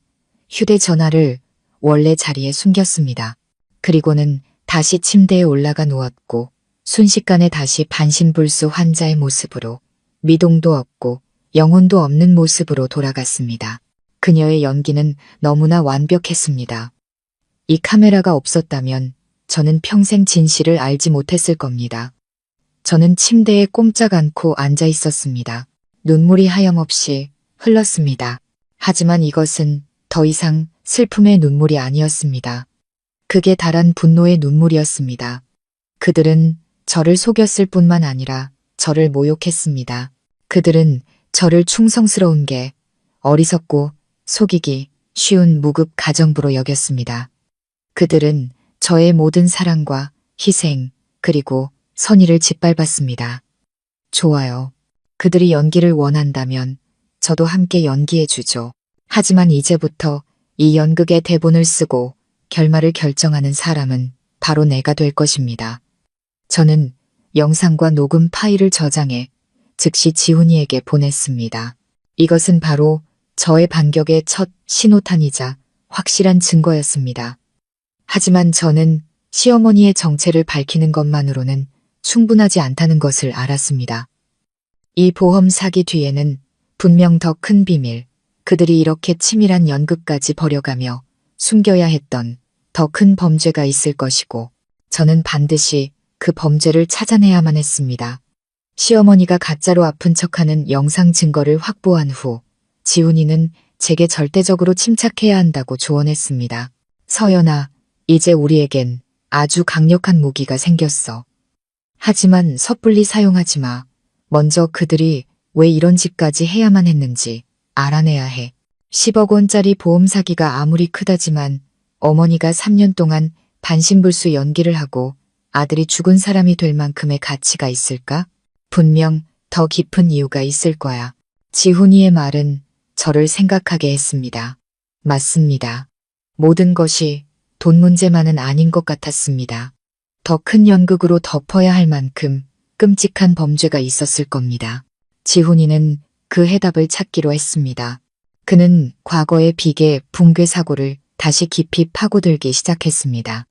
휴대전화를 원래 자리에 숨겼습니다. 그리고는 다시 침대에 올라가 누웠고 순식간에 다시 반신불수 환자의 모습으로, 미동도 없고 영혼도 없는 모습으로 돌아갔습니다. 그녀의 연기는 너무나 완벽했습니다. 이 카메라가 없었다면 저는 평생 진실을 알지 못했을 겁니다. 저는 침대에 꼼짝 않고 앉아 있었습니다. 눈물이 하염없이 흘렀습니다. 하지만 이것은 더 이상 슬픔의 눈물이 아니었습니다. 극에 달한 분노의 눈물이었습니다. 그들은 저를 속였을 뿐만 아니라 저를 모욕했습니다. 그들은 저를 충성스러운 게 어리석고 속이기 쉬운 무급 가정부로 여겼습니다. 그들은 저의 모든 사랑과 희생 그리고 선의를 짓밟았습니다. 좋아요. 그들이 연기를 원한다면 저도 함께 연기해주죠. 하지만 이제부터 이 연극의 대본을 쓰고 결말을 결정하는 사람은 바로 내가 될 것입니다. 저는 영상과 녹음 파일을 저장해 즉시 지훈이에게 보냈습니다. 이것은 바로 저의 반격의 첫 신호탄이자 확실한 증거였습니다. 하지만 저는 시어머니의 정체를 밝히는 것만으로는 충분하지 않다는 것을 알았습니다. 이 보험 사기 뒤에는 분명 더 큰 비밀, 그들이 이렇게 치밀한 연극까지 벌여가며 숨겨야 했던 더 큰 범죄가 있을 것이고 저는 반드시 그 범죄를 찾아내야만 했습니다. 시어머니가 가짜로 아픈 척하는 영상 증거를 확보한 후 지훈이는 제게 절대적으로 침착해야 한다고 조언했습니다. 서연아, 이제 우리에겐 아주 강력한 무기가 생겼어. 하지만 섣불리 사용하지 마. 먼저 그들이 왜 이런 짓까지 해야만 했는지 알아내야 해. 10억 원짜리 보험 사기가 아무리 크다지만 어머니가 3년 동안 반신불수 연기를 하고 아들이 죽은 사람이 될 만큼의 가치가 있을까? 분명 더 깊은 이유가 있을 거야. 지훈이의 말은 저를 생각하게 했습니다. 맞습니다. 모든 것이 돈 문제만은 아닌 것 같았습니다. 더 큰 연극으로 덮어야 할 만큼 끔찍한 범죄가 있었을 겁니다. 지훈이는 그 해답을 찾기로 했습니다. 그는 과거의 비계 붕괴 사고를 다시 깊이 파고들기 시작했습니다.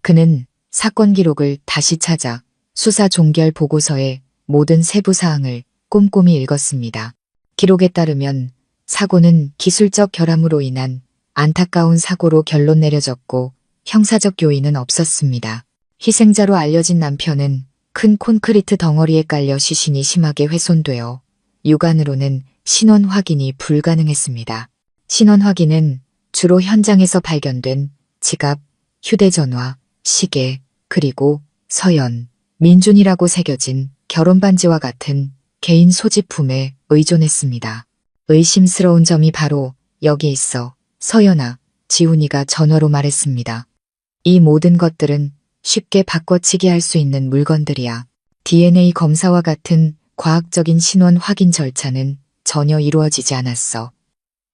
그는 사건 기록을 다시 찾아 수사 종결 보고서의 모든 세부 사항을 꼼꼼히 읽었습니다. 기록에 따르면 사고는 기술적 결함으로 인한 안타까운 사고로 결론 내려졌고 형사적 요인은 없었습니다. 희생자로 알려진 남편은 큰 콘크리트 덩어리에 깔려 시신이 심하게 훼손되어 육안으로는 신원 확인이 불가능했습니다. 신원 확인은 주로 현장에서 발견된 지갑, 휴대전화, 시계, 그리고 서연, 민준이라고 새겨진 결혼반지와 같은 개인 소지품에 의존했습니다. 의심스러운 점이 바로 여기 있어 서연아, 지훈이가 전화로 말했습니다. 이 모든 것들은 쉽게 바꿔치기 할 수 있는 물건들이야. DNA 검사와 같은 과학적인 신원 확인 절차는 전혀 이루어지지 않았어.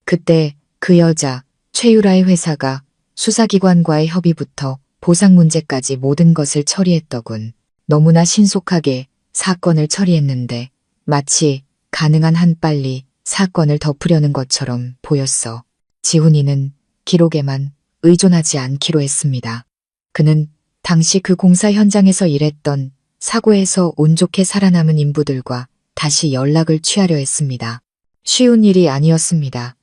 그때 그 여자 최유라의 회사가 수사기관과의 협의부터 보상 문제까지 모든 것을 처리했더군. 너무나 신속하게 사건을 처리했는데 마치 가능한 한 빨리 사건을 덮으려는 것처럼 보였어. 지훈이는 기록에만 의존하지 않기로 했습니다. 그는 당시 그 공사 현장에서 일했던 사고에서 운 좋게 살아남은 인부들과 다시 연락을 취하려 했습니다. 쉬운 일이 아니었습니다.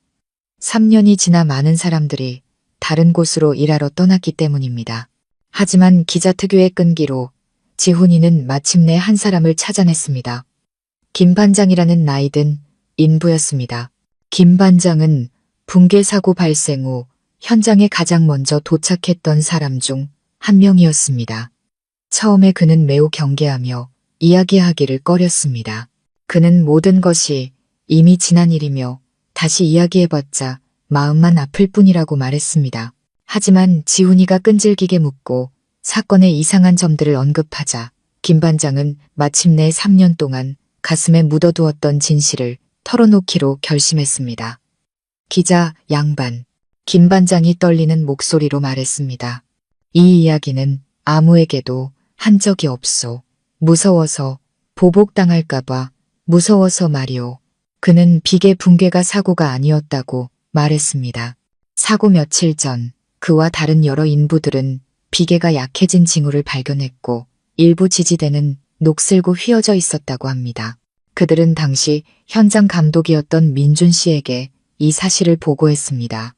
3년이 지나 많은 사람들이 다른 곳으로 일하러 떠났기 때문입니다. 하지만 기자 특유의 끈기로 지훈이는 마침내 한 사람을 찾아냈습니다. 김 반장이라는 나이든 인부였습니다. 김 반장은 붕괴 사고 발생 후 현장에 가장 먼저 도착했던 사람 중 한 명이었습니다. 처음에 그는 매우 경계하며 이야기하기를 꺼렸습니다. 그는 모든 것이 이미 지난 일이며 다시 이야기해봤자 마음만 아플 뿐이라고 말했습니다. 하지만 지훈이가 끈질기게 묻고 사건의 이상한 점들을 언급하자 김 반장은 마침내 3년 동안 가슴에 묻어두었던 진실을 털어놓기로 결심했습니다. 기자 양반, 김 반장이 떨리는 목소리로 말했습니다. 이 이야기는 아무에게도 한 적이 없소. 무서워서 보복당할까봐 무서워서 말이오. 그는 비계 붕괴가 사고가 아니었다고 말했습니다. 사고 며칠 전 그와 다른 여러 인부들은 비계가 약해진 징후를 발견했고 일부 지지대는 녹슬고 휘어져 있었다고 합니다. 그들은 당시 현장 감독이었던 민준 씨에게 이 사실을 보고했습니다.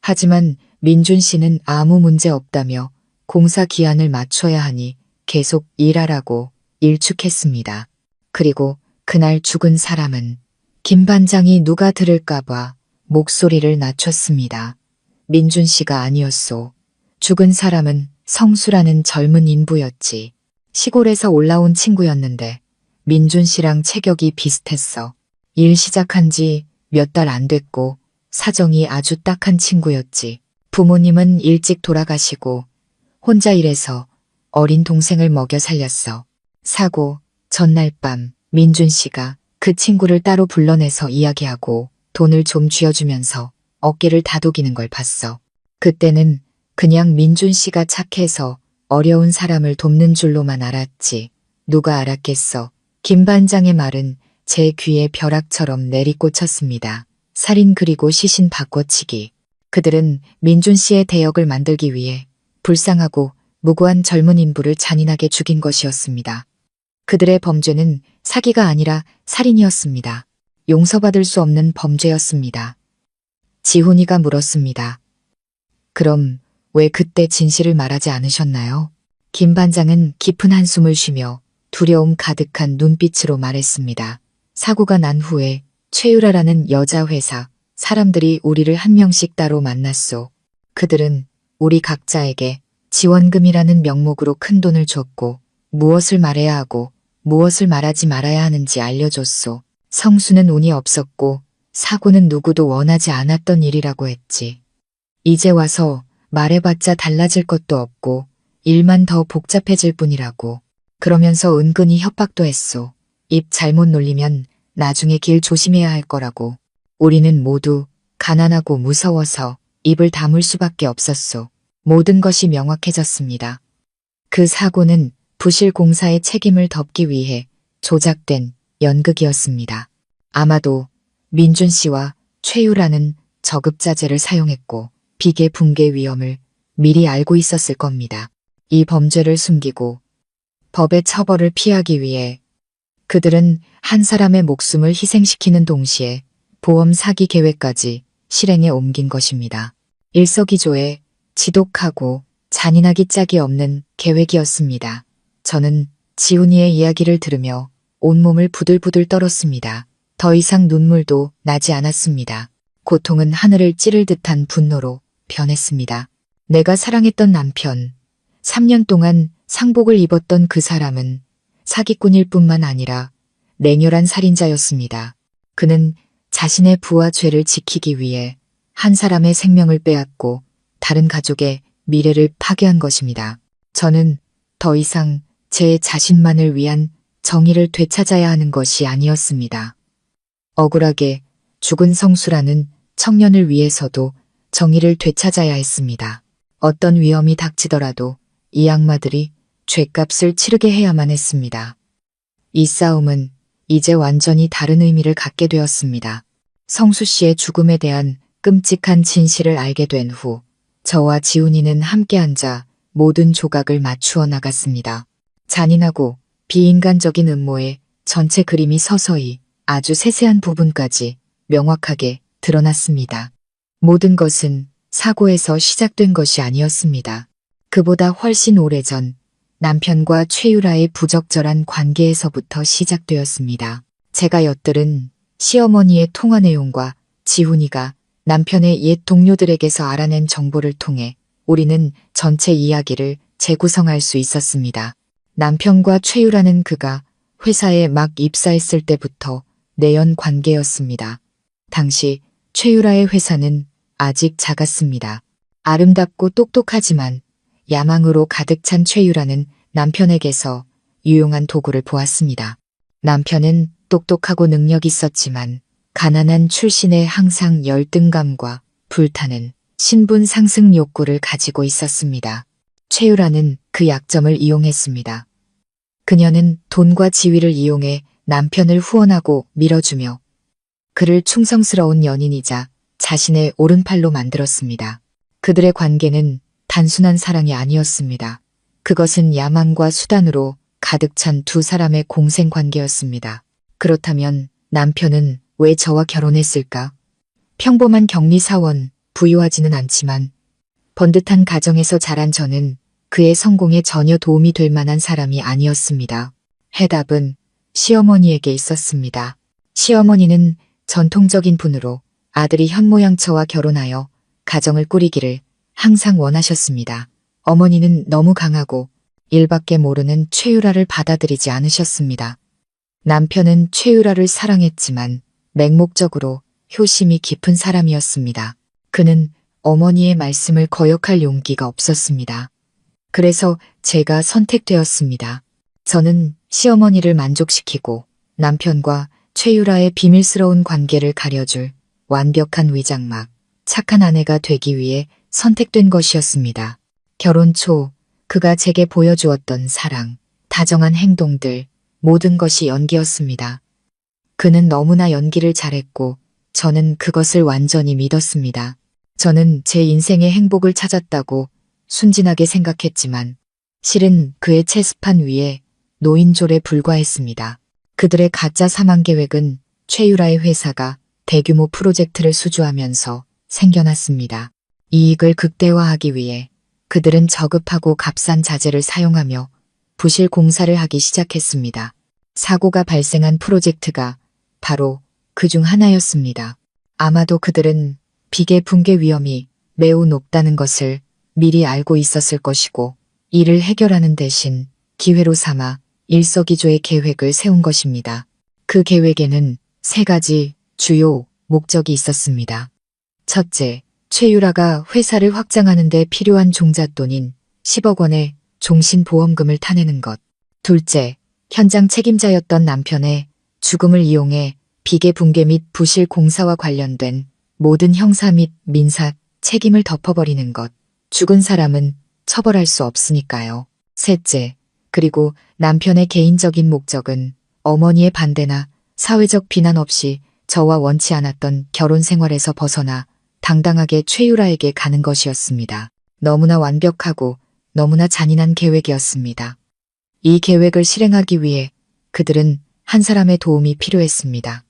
하지만 민준 씨는 아무 문제 없다며 공사 기한을 맞춰야 하니 계속 일하라고 일축했습니다. 그리고 그날 죽은 사람은 김 반장이 누가 들을까봐 목소리를 낮췄습니다. 민준 씨가 아니었소. 죽은 사람은 성수라는 젊은 인부였지. 시골에서 올라온 친구였는데 민준 씨랑 체격이 비슷했어. 일 시작한 지 몇 달 안 됐고 사정이 아주 딱한 친구였지. 부모님은 일찍 돌아가시고 혼자 일해서 어린 동생을 먹여 살렸어. 사고 전날 밤 민준 씨가 그 친구를 따로 불러내서 이야기하고 돈을 좀 쥐어주면서 어깨를 다독이는 걸 봤어. 그때는 그냥 민준 씨가 착해서 어려운 사람을 돕는 줄로만 알았지. 누가 알았겠어. 김 반장의 말은 제 귀에 벼락처럼 내리꽂혔습니다. 살인 그리고 시신 바꿔치기. 그들은 민준 씨의 대역을 만들기 위해 불쌍하고 무고한 젊은 인부를 잔인하게 죽인 것이었습니다. 그들의 범죄는 사기가 아니라 살인이었습니다. 용서받을 수 없는 범죄였습니다. 지훈이가 물었습니다. 그럼 왜 그때 진실을 말하지 않으셨나요? 김 반장은 깊은 한숨을 쉬며 두려움 가득한 눈빛으로 말했습니다. 사고가 난 후에 최유라라는 여자 회사 사람들이 우리를 한 명씩 따로 만났소. 그들은 우리 각자에게 지원금이라는 명목으로 큰 돈을 줬고 무엇을 말해야 하고 무엇을 말하지 말아야 하는지 알려줬소. 성수는 운이 없었고 사고는 누구도 원하지 않았던 일이라고 했지. 이제 와서 말해봤자 달라질 것도 없고 일만 더 복잡해질 뿐이라고. 그러면서 은근히 협박도 했소. 입 잘못 놀리면 나중에 길 조심해야 할 거라고. 우리는 모두 가난하고 무서워서 입을 다물 수밖에 없었소. 모든 것이 명확해졌습니다. 그 사고는 부실 공사의 책임을 덮기 위해 조작된 연극이었습니다. 아마도 민준 씨와 최유라는 저급자재를 사용했고 비계 붕괴 위험을 미리 알고 있었을 겁니다. 이 범죄를 숨기고 법의 처벌을 피하기 위해 그들은 한 사람의 목숨을 희생시키는 동시에 보험 사기 계획까지 실행에 옮긴 것입니다. 일석이조의 지독하고 잔인하기 짝이 없는 계획이었습니다. 저는 지훈이의 이야기를 들으며 온몸을 부들부들 떨었습니다. 더 이상 눈물도 나지 않았습니다. 고통은 하늘을 찌를 듯한 분노로 변했습니다. 내가 사랑했던 남편, 3년 동안 상복을 입었던 그 사람은 사기꾼일 뿐만 아니라 냉혈한 살인자였습니다. 그는 자신의 부와 죄를 지키기 위해 한 사람의 생명을 빼앗고 다른 가족의 미래를 파괴한 것입니다. 저는 더 이상 제 자신만을 위한 정의를 되찾아야 하는 것이 아니었습니다. 억울하게 죽은 성수라는 청년을 위해서도 정의를 되찾아야 했습니다. 어떤 위험이 닥치더라도 이 악마들이 죗값을 치르게 해야만 했습니다. 이 싸움은 이제 완전히 다른 의미를 갖게 되었습니다. 성수 씨의 죽음에 대한 끔찍한 진실을 알게 된 후 저와 지훈이는 함께 앉아 모든 조각을 맞추어 나갔습니다. 잔인하고 비인간적인 음모의 전체 그림이 서서히 아주 세세한 부분까지 명확하게 드러났습니다. 모든 것은 사고에서 시작된 것이 아니었습니다. 그보다 훨씬 오래전 남편과 최유라의 부적절한 관계에서부터 시작되었습니다. 제가 엿들은 시어머니의 통화 내용과 지훈이가 남편의 옛 동료들에게서 알아낸 정보를 통해 우리는 전체 이야기를 재구성할 수 있었습니다. 남편과 최유라는 그가 회사에 막 입사했을 때부터 내연 관계였습니다. 당시 최유라의 회사는 아직 작았습니다. 아름답고 똑똑하지만 야망으로 가득 찬 최유라는 남편에게서 유용한 도구를 보았습니다. 남편은 똑똑하고 능력 있었지만 가난한 출신에 항상 열등감과 불타는 신분 상승 욕구를 가지고 있었습니다. 최유라는 그 약점을 이용했습니다. 그녀는 돈과 지위를 이용해 남편을 후원하고 밀어주며 그를 충성스러운 연인이자 자신의 오른팔로 만들었습니다. 그들의 관계는 단순한 사랑이 아니었습니다. 그것은 야망과 수단으로 가득 찬 두 사람의 공생 관계였습니다. 그렇다면 남편은 왜 저와 결혼했을까? 평범한 격리사원, 부유하지는 않지만 번듯한 가정에서 자란 저는 그의 성공에 전혀 도움이 될 만한 사람이 아니었습니다. 해답은 시어머니에게 있었습니다. 시어머니는 전통적인 분으로 아들이 현모양처와 결혼하여 가정을 꾸리기를 항상 원하셨습니다. 어머니는 너무 강하고 일밖에 모르는 최유라를 받아들이지 않으셨습니다. 남편은 최유라를 사랑했지만 맹목적으로 효심이 깊은 사람이었습니다. 그는 어머니의 말씀을 거역할 용기가 없었습니다. 그래서 제가 선택되었습니다. 저는 시어머니를 만족시키고 남편과 최유라의 비밀스러운 관계를 가려줄 완벽한 위장막, 착한 아내가 되기 위해 선택된 것이었습니다. 결혼 초 그가 제게 보여주었던 사랑, 다정한 행동들, 모든 것이 연기였습니다. 그는 너무나 연기를 잘했고 저는 그것을 완전히 믿었습니다. 저는 제 인생의 행복을 찾았다고 순진하게 생각했지만 실은 그의 체스판 위에 노인졸에 불과했습니다. 그들의 가짜 사망 계획은 최유라의 회사가 대규모 프로젝트를 수주하면서 생겨났습니다. 이익을 극대화하기 위해 그들은 저급하고 값싼 자재를 사용하며 부실 공사를 하기 시작했습니다. 사고가 발생한 프로젝트가 바로 그 중 하나였습니다. 아마도 그들은 비계 붕괴 위험이 매우 높다는 것을 미리 알고 있었을 것이고 이를 해결하는 대신 기회로 삼아 일석이조의 계획을 세운 것입니다. 그 계획에는 세 가지 주요 목적이 있었습니다. 첫째, 최유라가 회사를 확장하는 데 필요한 종잣돈인 10억 원의 종신보험금을 타내는 것. 둘째, 현장 책임자였던 남편의 죽음을 이용해 비계 붕괴 및 부실 공사와 관련된 모든 형사 및 민사 책임을 덮어버리는 것. 죽은 사람은 처벌할 수 없으니까요. 셋째, 그리고 남편의 개인적인 목적은 어머니의 반대나 사회적 비난 없이 저와 원치 않았던 결혼 생활에서 벗어나 당당하게 최유라에게 가는 것이었습니다. 너무나 완벽하고 너무나 잔인한 계획이었습니다. 이 계획을 실행하기 위해 그들은 한 사람의 도움이 필요했습니다.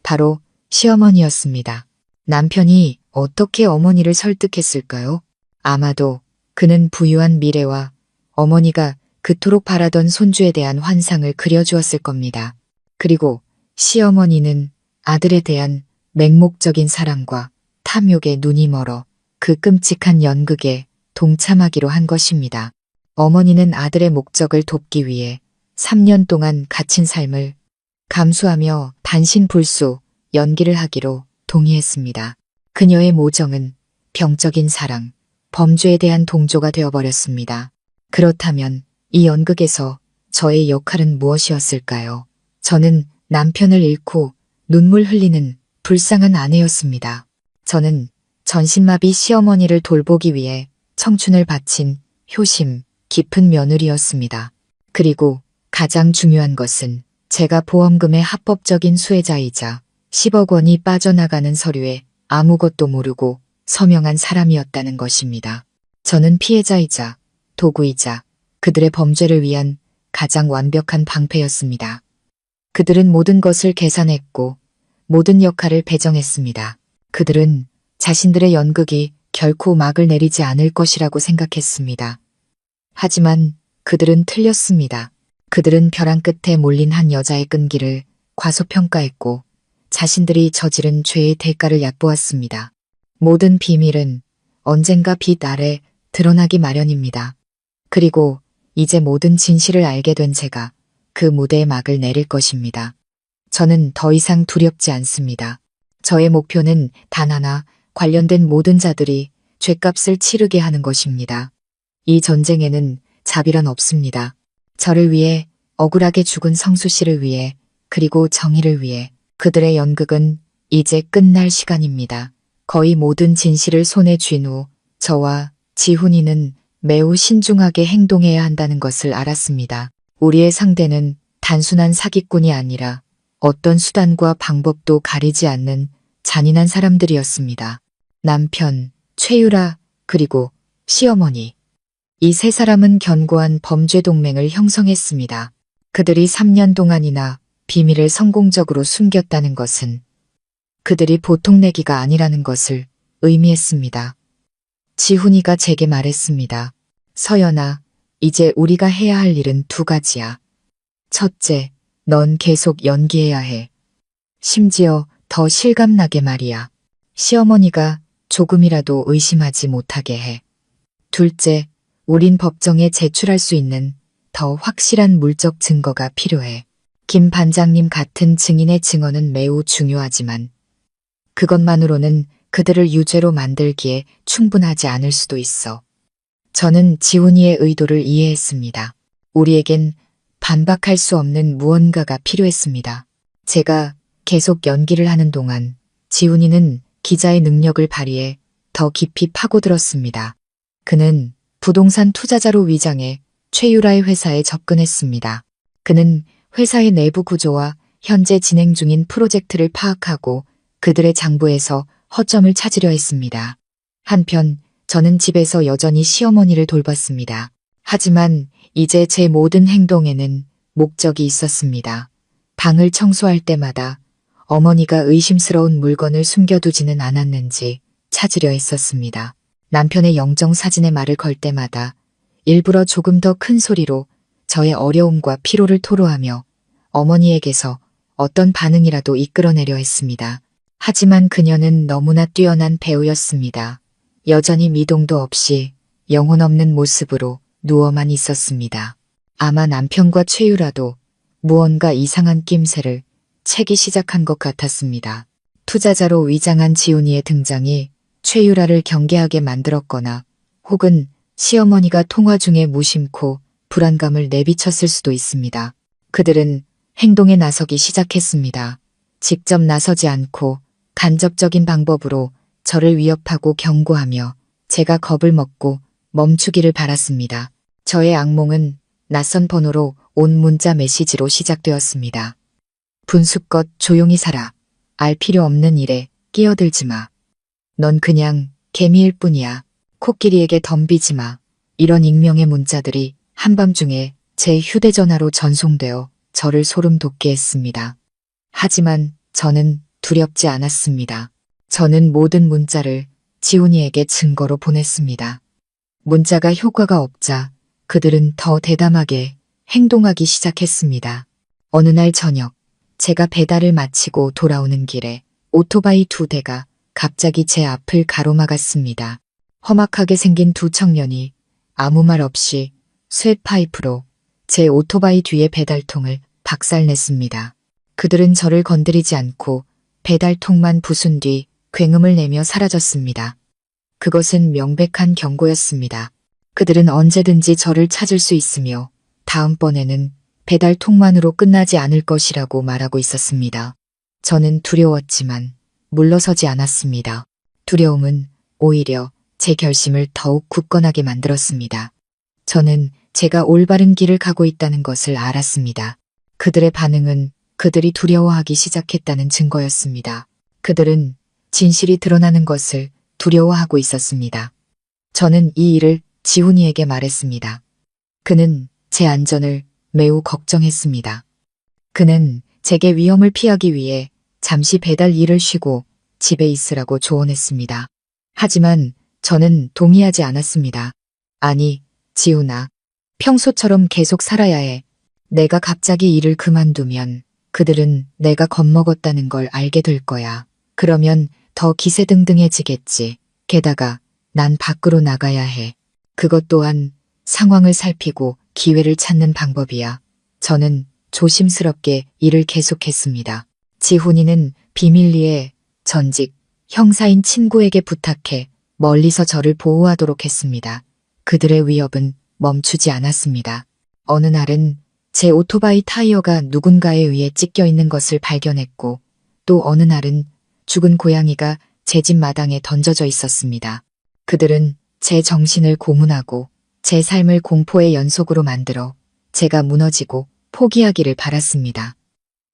바로 시어머니였습니다. 남편이 어떻게 어머니를 설득했을까요? 아마도 그는 부유한 미래와 어머니가 그토록 바라던 손주에 대한 환상을 그려주었을 겁니다. 그리고 시어머니는 아들에 대한 맹목적인 사랑과 탐욕에 눈이 멀어 그 끔찍한 연극에 동참하기로 한 것입니다. 어머니는 아들의 목적을 돕기 위해 3년 동안 갇힌 삶을 감수하며 반신불수 연기를 하기로 동의했습니다. 그녀의 모정은 병적인 사랑, 범죄에 대한 동조가 되어버렸습니다. 그렇다면 이 연극에서 저의 역할은 무엇이었을까요? 저는 남편을 잃고 눈물 흘리는 불쌍한 아내였습니다. 저는 전신마비 시어머니를 돌보기 위해 청춘을 바친 효심 깊은 며느리였습니다. 그리고 가장 중요한 것은 제가 보험금의 합법적인 수혜자이자 10억 원이 빠져나가는 서류에 아무것도 모르고 서명한 사람이었다는 것입니다. 저는 피해자이자 도구이자 그들의 범죄를 위한 가장 완벽한 방패였습니다. 그들은 모든 것을 계산했고 모든 역할을 배정했습니다. 그들은 자신들의 연극이 결코 막을 내리지 않을 것이라고 생각했습니다. 하지만 그들은 틀렸습니다. 그들은 벼랑 끝에 몰린 한 여자의 끈기를 과소평가했고 자신들이 저지른 죄의 대가를 얕보았습니다. 모든 비밀은 언젠가 빛 아래 드러나기 마련입니다. 그리고 이제 모든 진실을 알게 된 제가 그 무대에 막을 내릴 것입니다. 저는 더 이상 두렵지 않습니다. 저의 목표는 단 하나, 관련된 모든 자들이 죗값을 치르게 하는 것입니다. 이 전쟁에는 자비란 없습니다. 저를 위해, 억울하게 죽은 성수 씨를 위해, 그리고 정의를 위해 그들의 연극은 이제 끝날 시간입니다. 거의 모든 진실을 손에 쥔 후 저와 지훈이는 매우 신중하게 행동해야 한다는 것을 알았습니다. 우리의 상대는 단순한 사기꾼이 아니라 어떤 수단과 방법도 가리지 않는 잔인한 사람들이었습니다. 남편, 최유라, 그리고 시어머니. 이 세 사람은 견고한 범죄 동맹을 형성했습니다. 그들이 3년 동안이나 비밀을 성공적으로 숨겼다는 것은 그들이 보통 내기가 아니라는 것을 의미했습니다. 지훈이가 제게 말했습니다. 서연아, 이제 우리가 해야 할 일은 두 가지야. 첫째, 넌 계속 연기해야 해. 심지어 더 실감나게 말이야. 시어머니가 조금이라도 의심하지 못하게 해. 둘째, 우린 법정에 제출할 수 있는 더 확실한 물적 증거가 필요해. 김 반장님 같은 증인의 증언은 매우 중요하지만 그것만으로는 그들을 유죄로 만들기에 충분하지 않을 수도 있어. 저는 지훈이의 의도를 이해했습니다. 우리에겐 반박할 수 없는 무언가가 필요했습니다. 제가 계속 연기를 하는 동안 지훈이는 기자의 능력을 발휘해 더 깊이 파고들었습니다. 그는 부동산 투자자로 위장해 최유라의 회사에 접근했습니다. 그는 회사의 내부 구조와 현재 진행 중인 프로젝트를 파악하고 그들의 장부에서 허점을 찾으려 했습니다. 한편 저는 집에서 여전히 시어머니를 돌봤습니다. 하지만 이제 제 모든 행동에는 목적이 있었습니다. 방을 청소할 때마다 어머니가 의심스러운 물건을 숨겨두지는 않았는지 찾으려 했었습니다. 남편의 영정사진에 말을 걸 때마다 일부러 조금 더 큰 소리로 저의 어려움과 피로를 토로하며 어머니에게서 어떤 반응이라도 이끌어내려 했습니다. 하지만 그녀는 너무나 뛰어난 배우였습니다. 여전히 미동도 없이 영혼 없는 모습으로 누워만 있었습니다. 아마 남편과 최유라도 무언가 이상한 낌새를 채기 시작한 것 같았습니다. 투자자로 위장한 지훈이의 등장이 최유라를 경계하게 만들었거나 혹은 시어머니가 통화 중에 무심코 불안감을 내비쳤을 수도 있습니다. 그들은 행동에 나서기 시작했습니다. 직접 나서지 않고 간접적인 방법으로 저를 위협하고 경고하며 제가 겁을 먹고 멈추기를 바랐습니다. 저의 악몽은 낯선 번호로 온 문자 메시지로 시작되었습니다. 분수껏 조용히 살아. 알 필요 없는 일에 끼어들지 마. 넌 그냥 개미일 뿐이야. 코끼리에게 덤비지 마. 이런 익명의 문자들이 한밤중에 제 휴대전화로 전송되어 저를 소름 돋게 했습니다. 하지만 저는 두렵지 않았습니다. 저는 모든 문자를 지훈이에게 증거로 보냈습니다. 문자가 효과가 없자 그들은 더 대담하게 행동하기 시작했습니다. 어느 날 저녁, 제가 배달을 마치고 돌아오는 길에 오토바이 2대가 갑자기 제 앞을 가로막았습니다. 험악하게 생긴 두 청년이 아무 말 없이 쇠파이프로 제 오토바이 뒤에 배달통을 박살냈습니다. 그들은 저를 건드리지 않고 배달통만 부순 뒤 굉음을 내며 사라졌습니다. 그것은 명백한 경고였습니다. 그들은 언제든지 저를 찾을 수 있으며 다음번에는 배달통만으로 끝나지 않을 것이라고 말하고 있었습니다. 저는 두려웠지만 물러서지 않았습니다. 두려움은 오히려 제 결심을 더욱 굳건하게 만들었습니다. 저는 제가 올바른 길을 가고 있다는 것을 알았습니다. 그들의 반응은 그들이 두려워하기 시작했다는 증거였습니다. 그들은 진실이 드러나는 것을 두려워하고 있었습니다. 저는 이 일을 지훈이에게 말했습니다. 그는 제 안전을 매우 걱정했습니다. 그는 제게 위험을 피하기 위해 잠시 배달 일을 쉬고 집에 있으라고 조언했습니다. 하지만 저는 동의하지 않았습니다. 아니, 지훈아. 평소처럼 계속 살아야 해. 내가 갑자기 일을 그만두면 그들은 내가 겁먹었다는 걸 알게 될 거야. 그러면 더 기세등등해지겠지. 게다가 난 밖으로 나가야 해. 그것 또한 상황을 살피고 기회를 찾는 방법이야. 저는 조심스럽게 일을 계속했습니다. 지훈이는 비밀리에 전직 형사인 친구에게 부탁해 멀리서 저를 보호하도록 했습니다. 그들의 위협은 멈추지 않았습니다. 어느 날은 제 오토바이 타이어가 누군가에 의해 찢겨 있는 것을 발견했고 또 어느 날은 죽은 고양이가 제 집 마당에 던져져 있었습니다. 그들은 제 정신을 고문하고 제 삶을 공포의 연속으로 만들어 제가 무너지고 포기하기를 바랐습니다.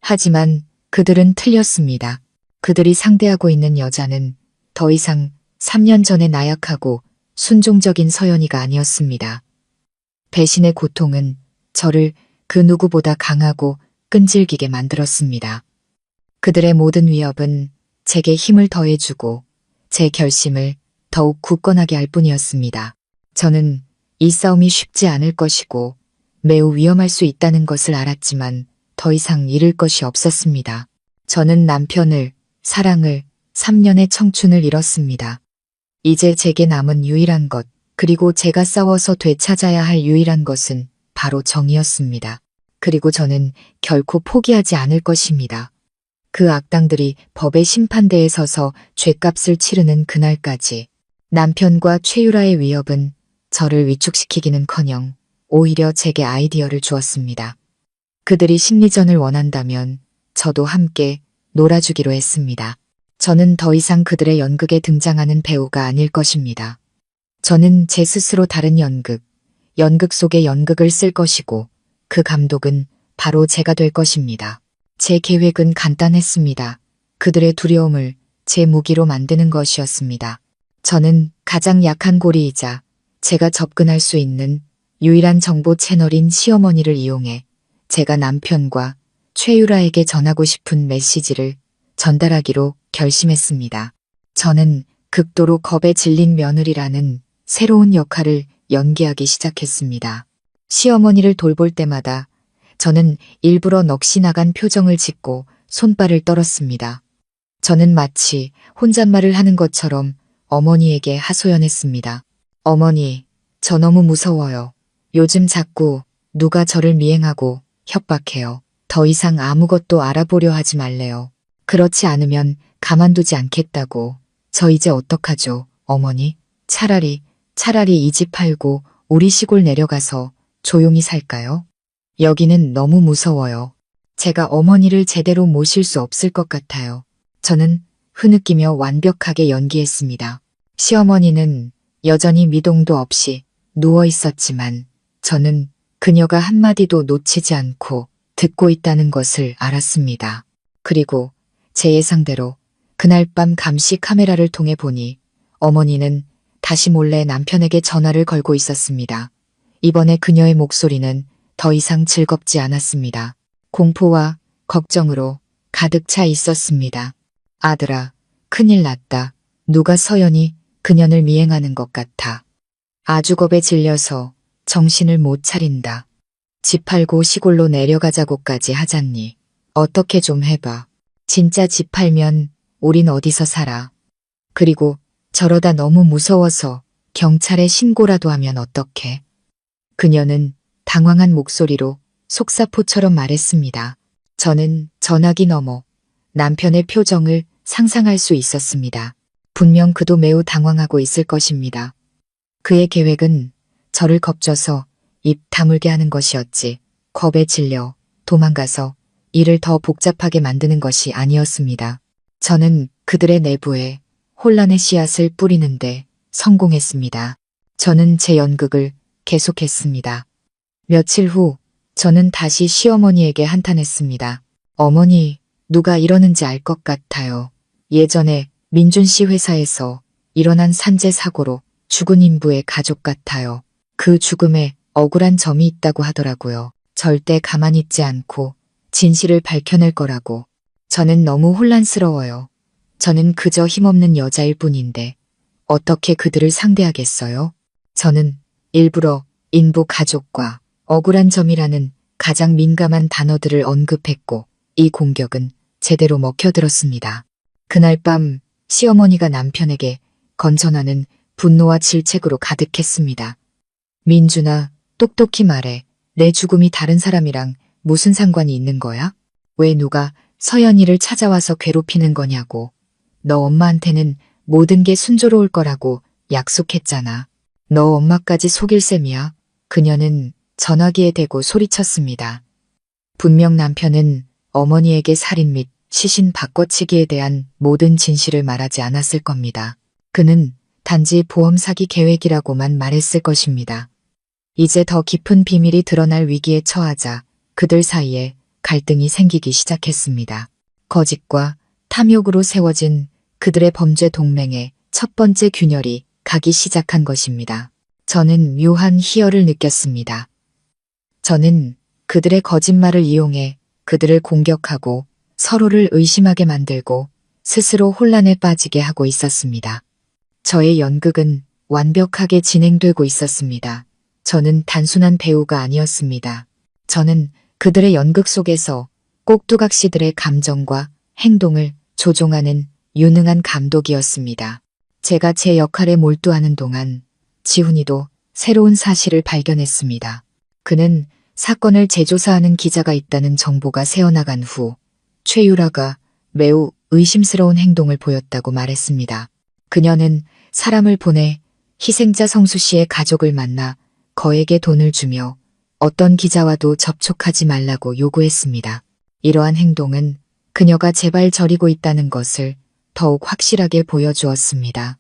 하지만 그들은 틀렸습니다. 그들이 상대하고 있는 여자는 더 이상 3년 전의 나약하고 순종적인 서연이가 아니었습니다. 배신의 고통은 저를 그 누구보다 강하고 끈질기게 만들었습니다. 그들의 모든 위협은 제게 힘을 더해주고 제 결심을 더욱 굳건하게 할 뿐이었습니다. 저는 이 싸움이 쉽지 않을 것이고 매우 위험할 수 있다는 것을 알았지만 더 이상 잃을 것이 없었습니다. 저는 남편을, 사랑을, 3년의 청춘을 잃었습니다. 이제 제게 남은 유일한 것, 그리고 제가 싸워서 되찾아야 할 유일한 것은 바로 정의였습니다. 그리고 저는 결코 포기하지 않을 것입니다. 그 악당들이 법의 심판대에 서서 죗값을 치르는 그날까지 남편과 최유라의 위협은 저를 위축시키기는커녕 오히려 제게 아이디어를 주었습니다. 그들이 심리전을 원한다면 저도 함께 놀아주기로 했습니다. 저는 더 이상 그들의 연극에 등장하는 배우가 아닐 것입니다. 저는 제 스스로 다른 연극 속의 연극을 쓸 것이고 그 감독은 바로 제가 될 것입니다. 제 계획은 간단했습니다. 그들의 두려움을 제 무기로 만드는 것이었습니다. 저는 가장 약한 고리이자 제가 접근할 수 있는 유일한 정보 채널인 시어머니를 이용해 제가 남편과 최유라에게 전하고 싶은 메시지를 전달하기로 결심했습니다. 저는 극도로 겁에 질린 며느리라는 새로운 역할을 연기하기 시작했습니다. 시어머니를 돌볼 때마다 저는 일부러 넋이 나간 표정을 짓고 손발을 떨었습니다. 저는 마치 혼잣말을 하는 것처럼 어머니에게 하소연했습니다. 어머니, 저 너무 무서워요. 요즘 자꾸 누가 저를 미행하고 협박해요. 더 이상 아무것도 알아보려 하지 말래요. 그렇지 않으면 가만두지 않겠다고. 저 이제 어떡하죠, 어머니? 차라리 차라리 이 집 팔고 우리 시골 내려가서 조용히 살까요? 여기는 너무 무서워요. 제가 어머니를 제대로 모실 수 없을 것 같아요. 저는 흐느끼며 완벽하게 연기했습니다. 시어머니는 여전히 미동도 없이 누워 있었지만 저는 그녀가 한마디도 놓치지 않고 듣고 있다는 것을 알았습니다. 그리고 제 예상대로 그날 밤 감시 카메라를 통해 보니 어머니는 다시 몰래 남편에게 전화를 걸고 있었습니다. 이번에 그녀의 목소리는 더 이상 즐겁지 않았습니다. 공포와 걱정으로 가득 차 있었습니다. 아들아, 큰일 났다. 누가 서연이 그년을 미행하는 것 같아. 아주 겁에 질려서 정신을 못 차린다. 집 팔고 시골로 내려가자고까지 하잖니. 어떻게 좀 해봐. 진짜 집 팔면 우린 어디서 살아. 그리고 저러다 너무 무서워서 경찰에 신고라도 하면 어떡해. 그녀는 당황한 목소리로 속사포처럼 말했습니다. 저는 전화기 너머 남편의 표정을 상상할 수 있었습니다. 분명 그도 매우 당황하고 있을 것입니다. 그의 계획은 저를 겁줘서 입 다물게 하는 것이었지 겁에 질려 도망가서 일을 더 복잡하게 만드는 것이 아니었습니다. 저는 그들의 내부에 혼란의 씨앗을 뿌리는데 성공했습니다. 저는 제 연극을 계속했습니다. 며칠 후 저는 다시 시어머니에게 한탄했습니다. 어머니, 누가 이러는지 알 것 같아요. 예전에 민준 씨 회사에서 일어난 산재 사고로 죽은 인부의 가족 같아요. 그 죽음에 억울한 점이 있다고 하더라고요. 절대 가만히 있지 않고 진실을 밝혀낼 거라고. 저는 너무 혼란스러워요. 저는 그저 힘없는 여자일 뿐인데 어떻게 그들을 상대하겠어요? 저는 일부러 인부 가족과 억울한 점이라는 가장 민감한 단어들을 언급했고 이 공격은 제대로 먹혀들었습니다. 그날 밤 시어머니가 남편에게 건 전화는 분노와 질책으로 가득했습니다. 민준아, 똑똑히 말해. 내 죽음이 다른 사람이랑 무슨 상관이 있는 거야? 왜 누가 서연이를 찾아와서 괴롭히는 거냐고. 너 엄마한테는 모든 게 순조로울 거라고 약속했잖아. 너 엄마까지 속일 셈이야. 그녀는 전화기에 대고 소리쳤습니다. 분명 남편은 어머니에게 살인 및 시신 바꿔치기에 대한 모든 진실을 말하지 않았을 겁니다. 그는 단지 보험 사기 계획이라고만 말했을 것입니다. 이제 더 깊은 비밀이 드러날 위기에 처하자 그들 사이에 갈등이 생기기 시작했습니다. 거짓과 탐욕으로 세워진 그들의 범죄 동맹의 첫 번째 균열이 가기 시작한 것입니다. 저는 묘한 희열을 느꼈습니다. 저는 그들의 거짓말을 이용해 그들을 공격하고 서로를 의심하게 만들고 스스로 혼란에 빠지게 하고 있었습니다. 저의 연극은 완벽하게 진행되고 있었습니다. 저는 단순한 배우가 아니었습니다. 저는 그들의 연극 속에서 꼭두각시들의 감정과 행동을 조종하는 유능한 감독이었습니다. 제가 제 역할에 몰두하는 동안 지훈이도 새로운 사실을 발견했습니다. 그는 사건을 재조사하는 기자가 있다는 정보가 새어나간 후 최유라가 매우 의심스러운 행동을 보였다고 말했습니다. 그녀는 사람을 보내 희생자 성수 씨의 가족을 만나 거액의 돈을 주며 어떤 기자와도 접촉하지 말라고 요구했습니다. 이러한 행동은 그녀가 제발 저리고 있다는 것을 더욱 확실하게 보여주었습니다.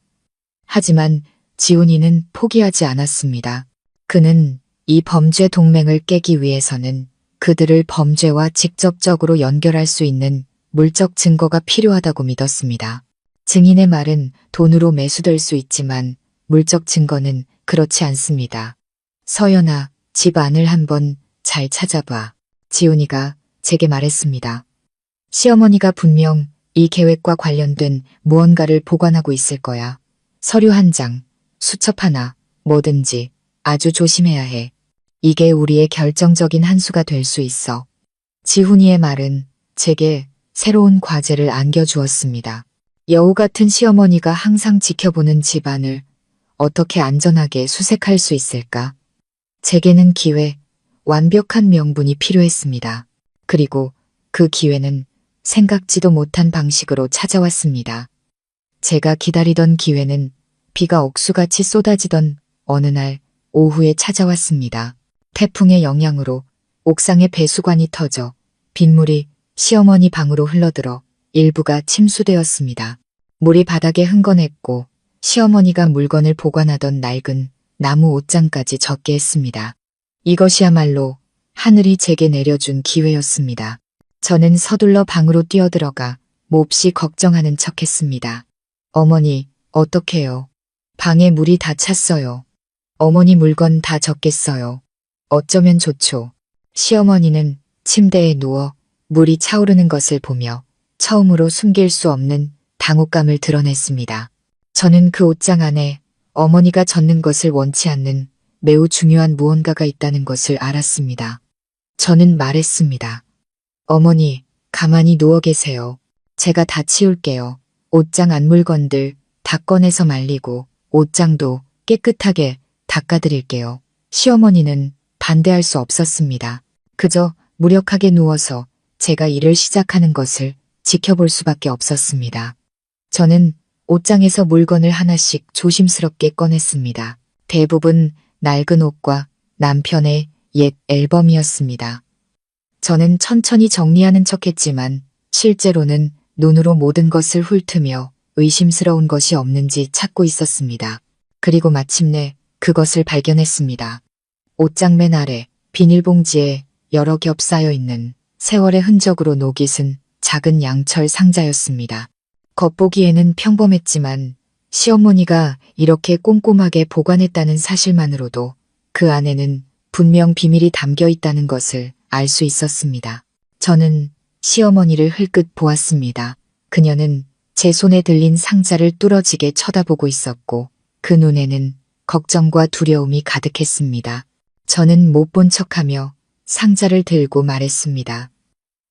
하지만 지훈이는 포기하지 않았습니다. 그는 이 범죄 동맹을 깨기 위해서는 그들을 범죄와 직접적으로 연결할 수 있는 물적 증거가 필요하다고 믿었습니다. 증인의 말은 돈으로 매수될 수 있지만 물적 증거는 그렇지 않습니다. 서연아, 집 안을 한번 잘 찾아봐. 지훈이가 제게 말했습니다. 시어머니가 분명 이 계획과 관련된 무언가를 보관하고 있을 거야. 서류 한 장, 수첩 하나, 뭐든지 아주 조심해야 해. 이게 우리의 결정적인 한 수가 될 수 있어. 지훈이의 말은 제게 새로운 과제를 안겨주었습니다. 여우 같은 시어머니가 항상 지켜보는 집안을 어떻게 안전하게 수색할 수 있을까? 제게는 기회, 완벽한 명분이 필요했습니다. 그리고 그 기회는 생각지도 못한 방식으로 찾아왔습니다. 제가 기다리던 기회는 비가 억수같이 쏟아지던 어느 날 오후에 찾아왔습니다. 태풍의 영향으로 옥상에 배수관이 터져 빗물이 시어머니 방으로 흘러들어 일부가 침수되었습니다. 물이 바닥에 흥건했고 시어머니가 물건을 보관하던 낡은 나무 옷장까지 젖게 했습니다. 이것이야말로 하늘이 제게 내려준 기회였습니다. 저는 서둘러 방으로 뛰어들어가 몹시 걱정하는 척했습니다. 어머니, 어떡해요? 방에 물이 다 찼어요. 어머니 물건 다 젖겠어요. 어쩌면 좋죠. 시어머니는 침대에 누워 물이 차오르는 것을 보며 처음으로 숨길 수 없는 당혹감을 드러냈습니다. 저는 그 옷장 안에 어머니가 젖는 것을 원치 않는 매우 중요한 무언가가 있다는 것을 알았습니다. 저는 말했습니다. 어머니, 가만히 누워 계세요. 제가 다 치울게요. 옷장 안 물건들 다 꺼내서 말리고 옷장도 깨끗하게 닦아드릴게요. 시어머니는 반대할 수 없었습니다. 그저 무력하게 누워서 제가 일을 시작하는 것을 지켜볼 수밖에 없었습니다. 저는 옷장에서 물건을 하나씩 조심스럽게 꺼냈습니다. 대부분 낡은 옷과 남편의 옛 앨범이었습니다. 저는 천천히 정리하는 척했지만 실제로는 눈으로 모든 것을 훑으며 의심스러운 것이 없는지 찾고 있었습니다. 그리고 마침내 그것을 발견했습니다. 옷장 맨 아래 비닐봉지에 여러 겹 쌓여 있는 세월의 흔적으로 녹이 쓴 작은 양철 상자였습니다. 겉보기에는 평범했지만 시어머니가 이렇게 꼼꼼하게 보관했다는 사실만으로도 그 안에는 분명 비밀이 담겨 있다는 것을 알 수 있었습니다. 저는 시어머니를 흘끗 보았습니다. 그녀는 제 손에 들린 상자를 뚫어지게 쳐다보고 있었고 그 눈에는 걱정과 두려움이 가득했습니다. 저는 못 본 척하며 상자를 들고 말했습니다.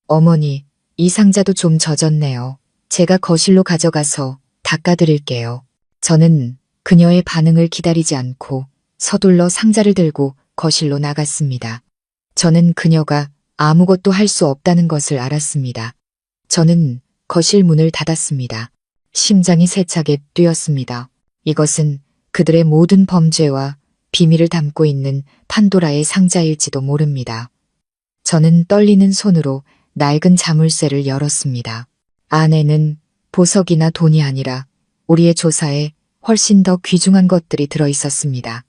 어머니, 이 상자도 좀 젖었네요. 제가 거실로 가져가서 닦아드릴게요. 저는 그녀의 반응을 기다리지 않고 서둘러 상자를 들고 거실로 나갔습니다. 저는 그녀가 아무것도 할 수 없다는 것을 알았습니다. 저는 거실 문을 닫았습니다. 심장이 세차게 뛰었습니다. 이것은 그들의 모든 범죄와 비밀을 담고 있는 판도라의 상자일지도 모릅니다. 저는 떨리는 손으로 낡은 자물쇠를 열었습니다. 안에는 보석이나 돈이 아니라 우리의 조사에 훨씬 더 귀중한 것들이 들어있었습니다.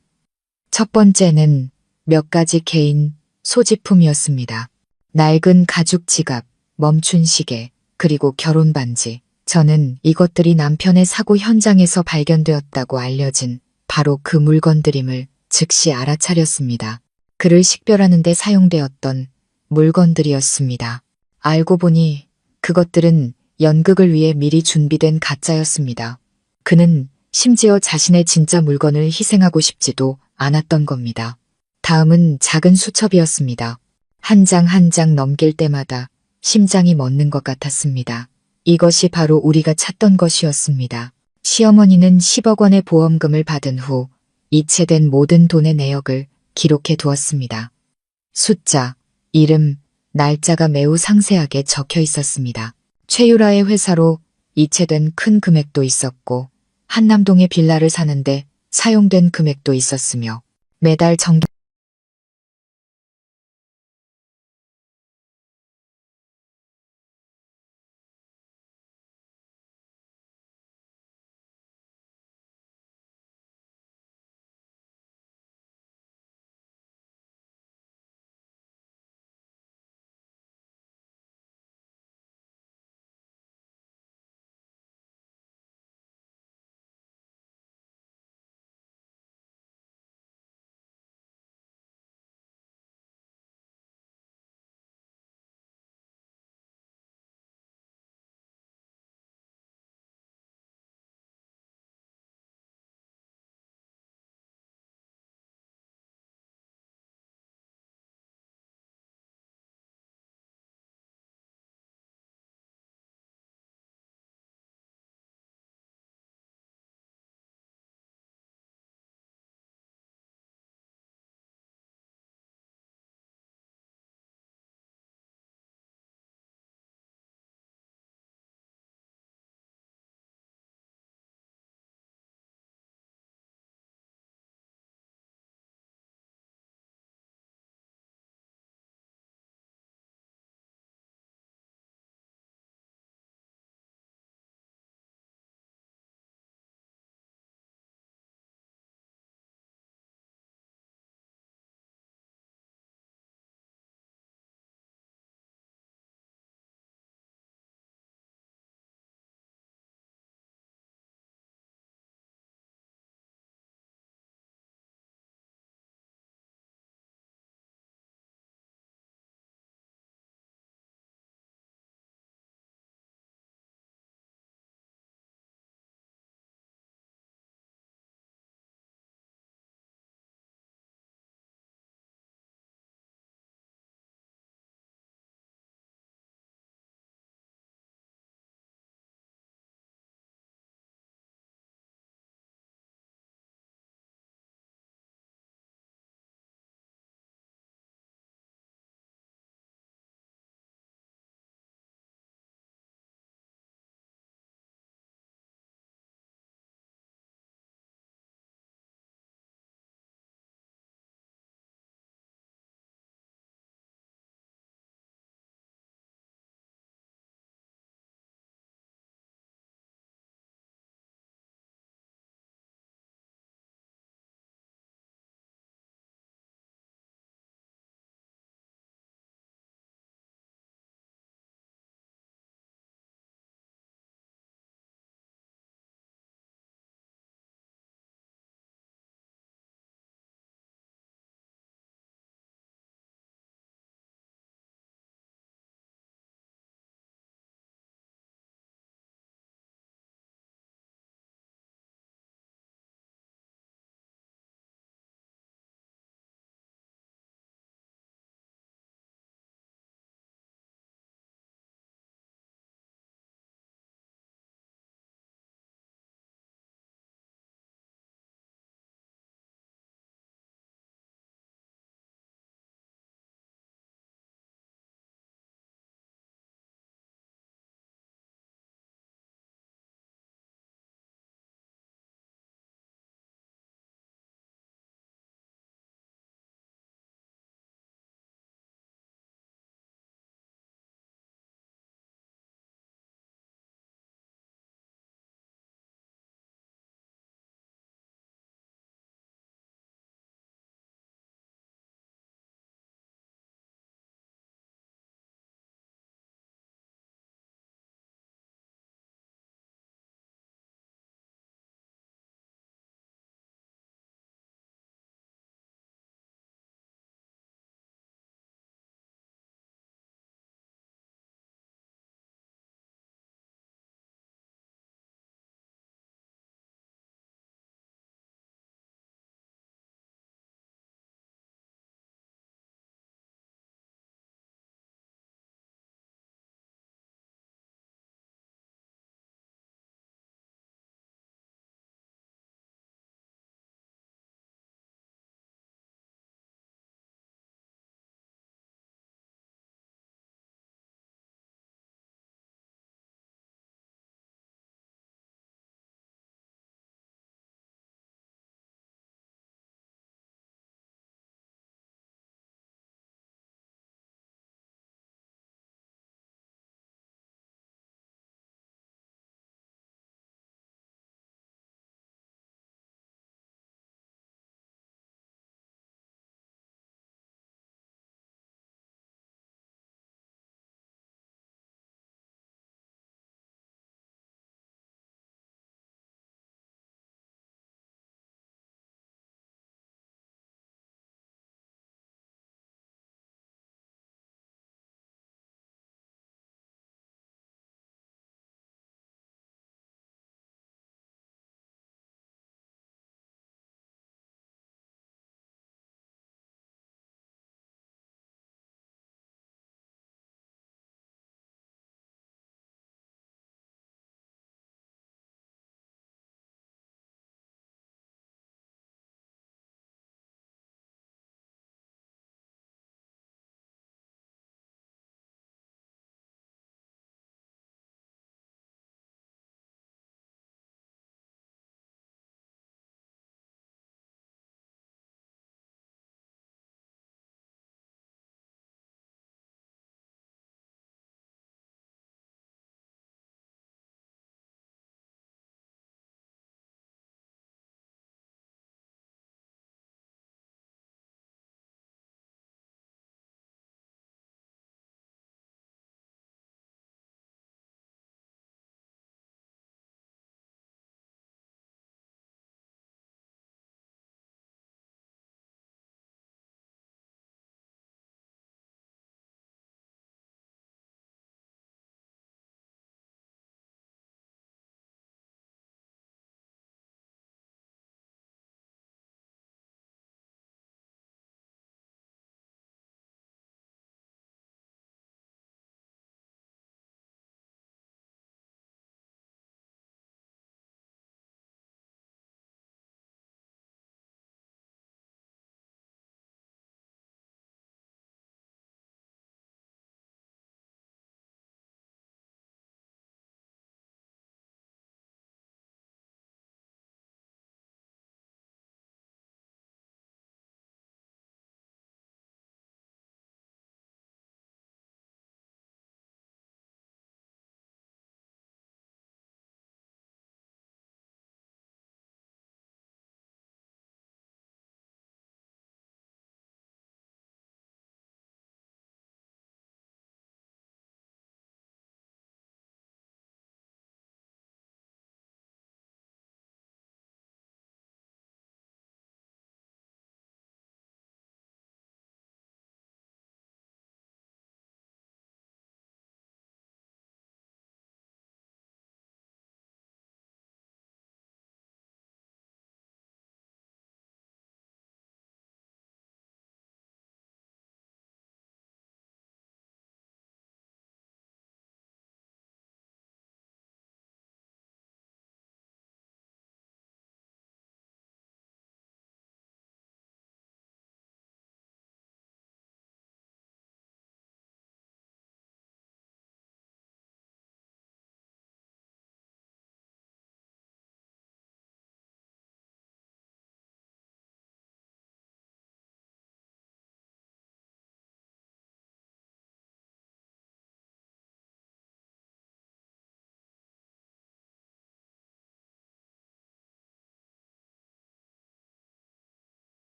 첫 번째는 몇 가지 개인 소지품이었습니다. 낡은 가죽 지갑, 멈춘 시계, 그리고 결혼 반지. 저는 이것들이 남편의 사고 현장에서 발견되었다고 알려진 바로 그 물건들임을 즉시 알아차렸습니다. 그를 식별하는 데 사용되었던 물건들이었습니다. 알고 보니 그것들은 연극을 위해 미리 준비된 가짜였습니다. 그는 심지어 자신의 진짜 물건을 희생하고 싶지도 않았던 겁니다. 다음은 작은 수첩이었습니다. 한 장 한 장 넘길 때마다 심장이 멎는 것 같았습니다. 이것이 바로 우리가 찾던 것이었습니다. 시어머니는 10억 원의 보험금을 받은 후 이체된 모든 돈의 내역을 기록해 두었습니다. 숫자, 이름, 날짜가 매우 상세하게 적혀 있었습니다. 최유라의 회사로 이체된 큰 금액도 있었고 한남동의 빌라를 사는데 사용된 금액도 있었으며 매달 정기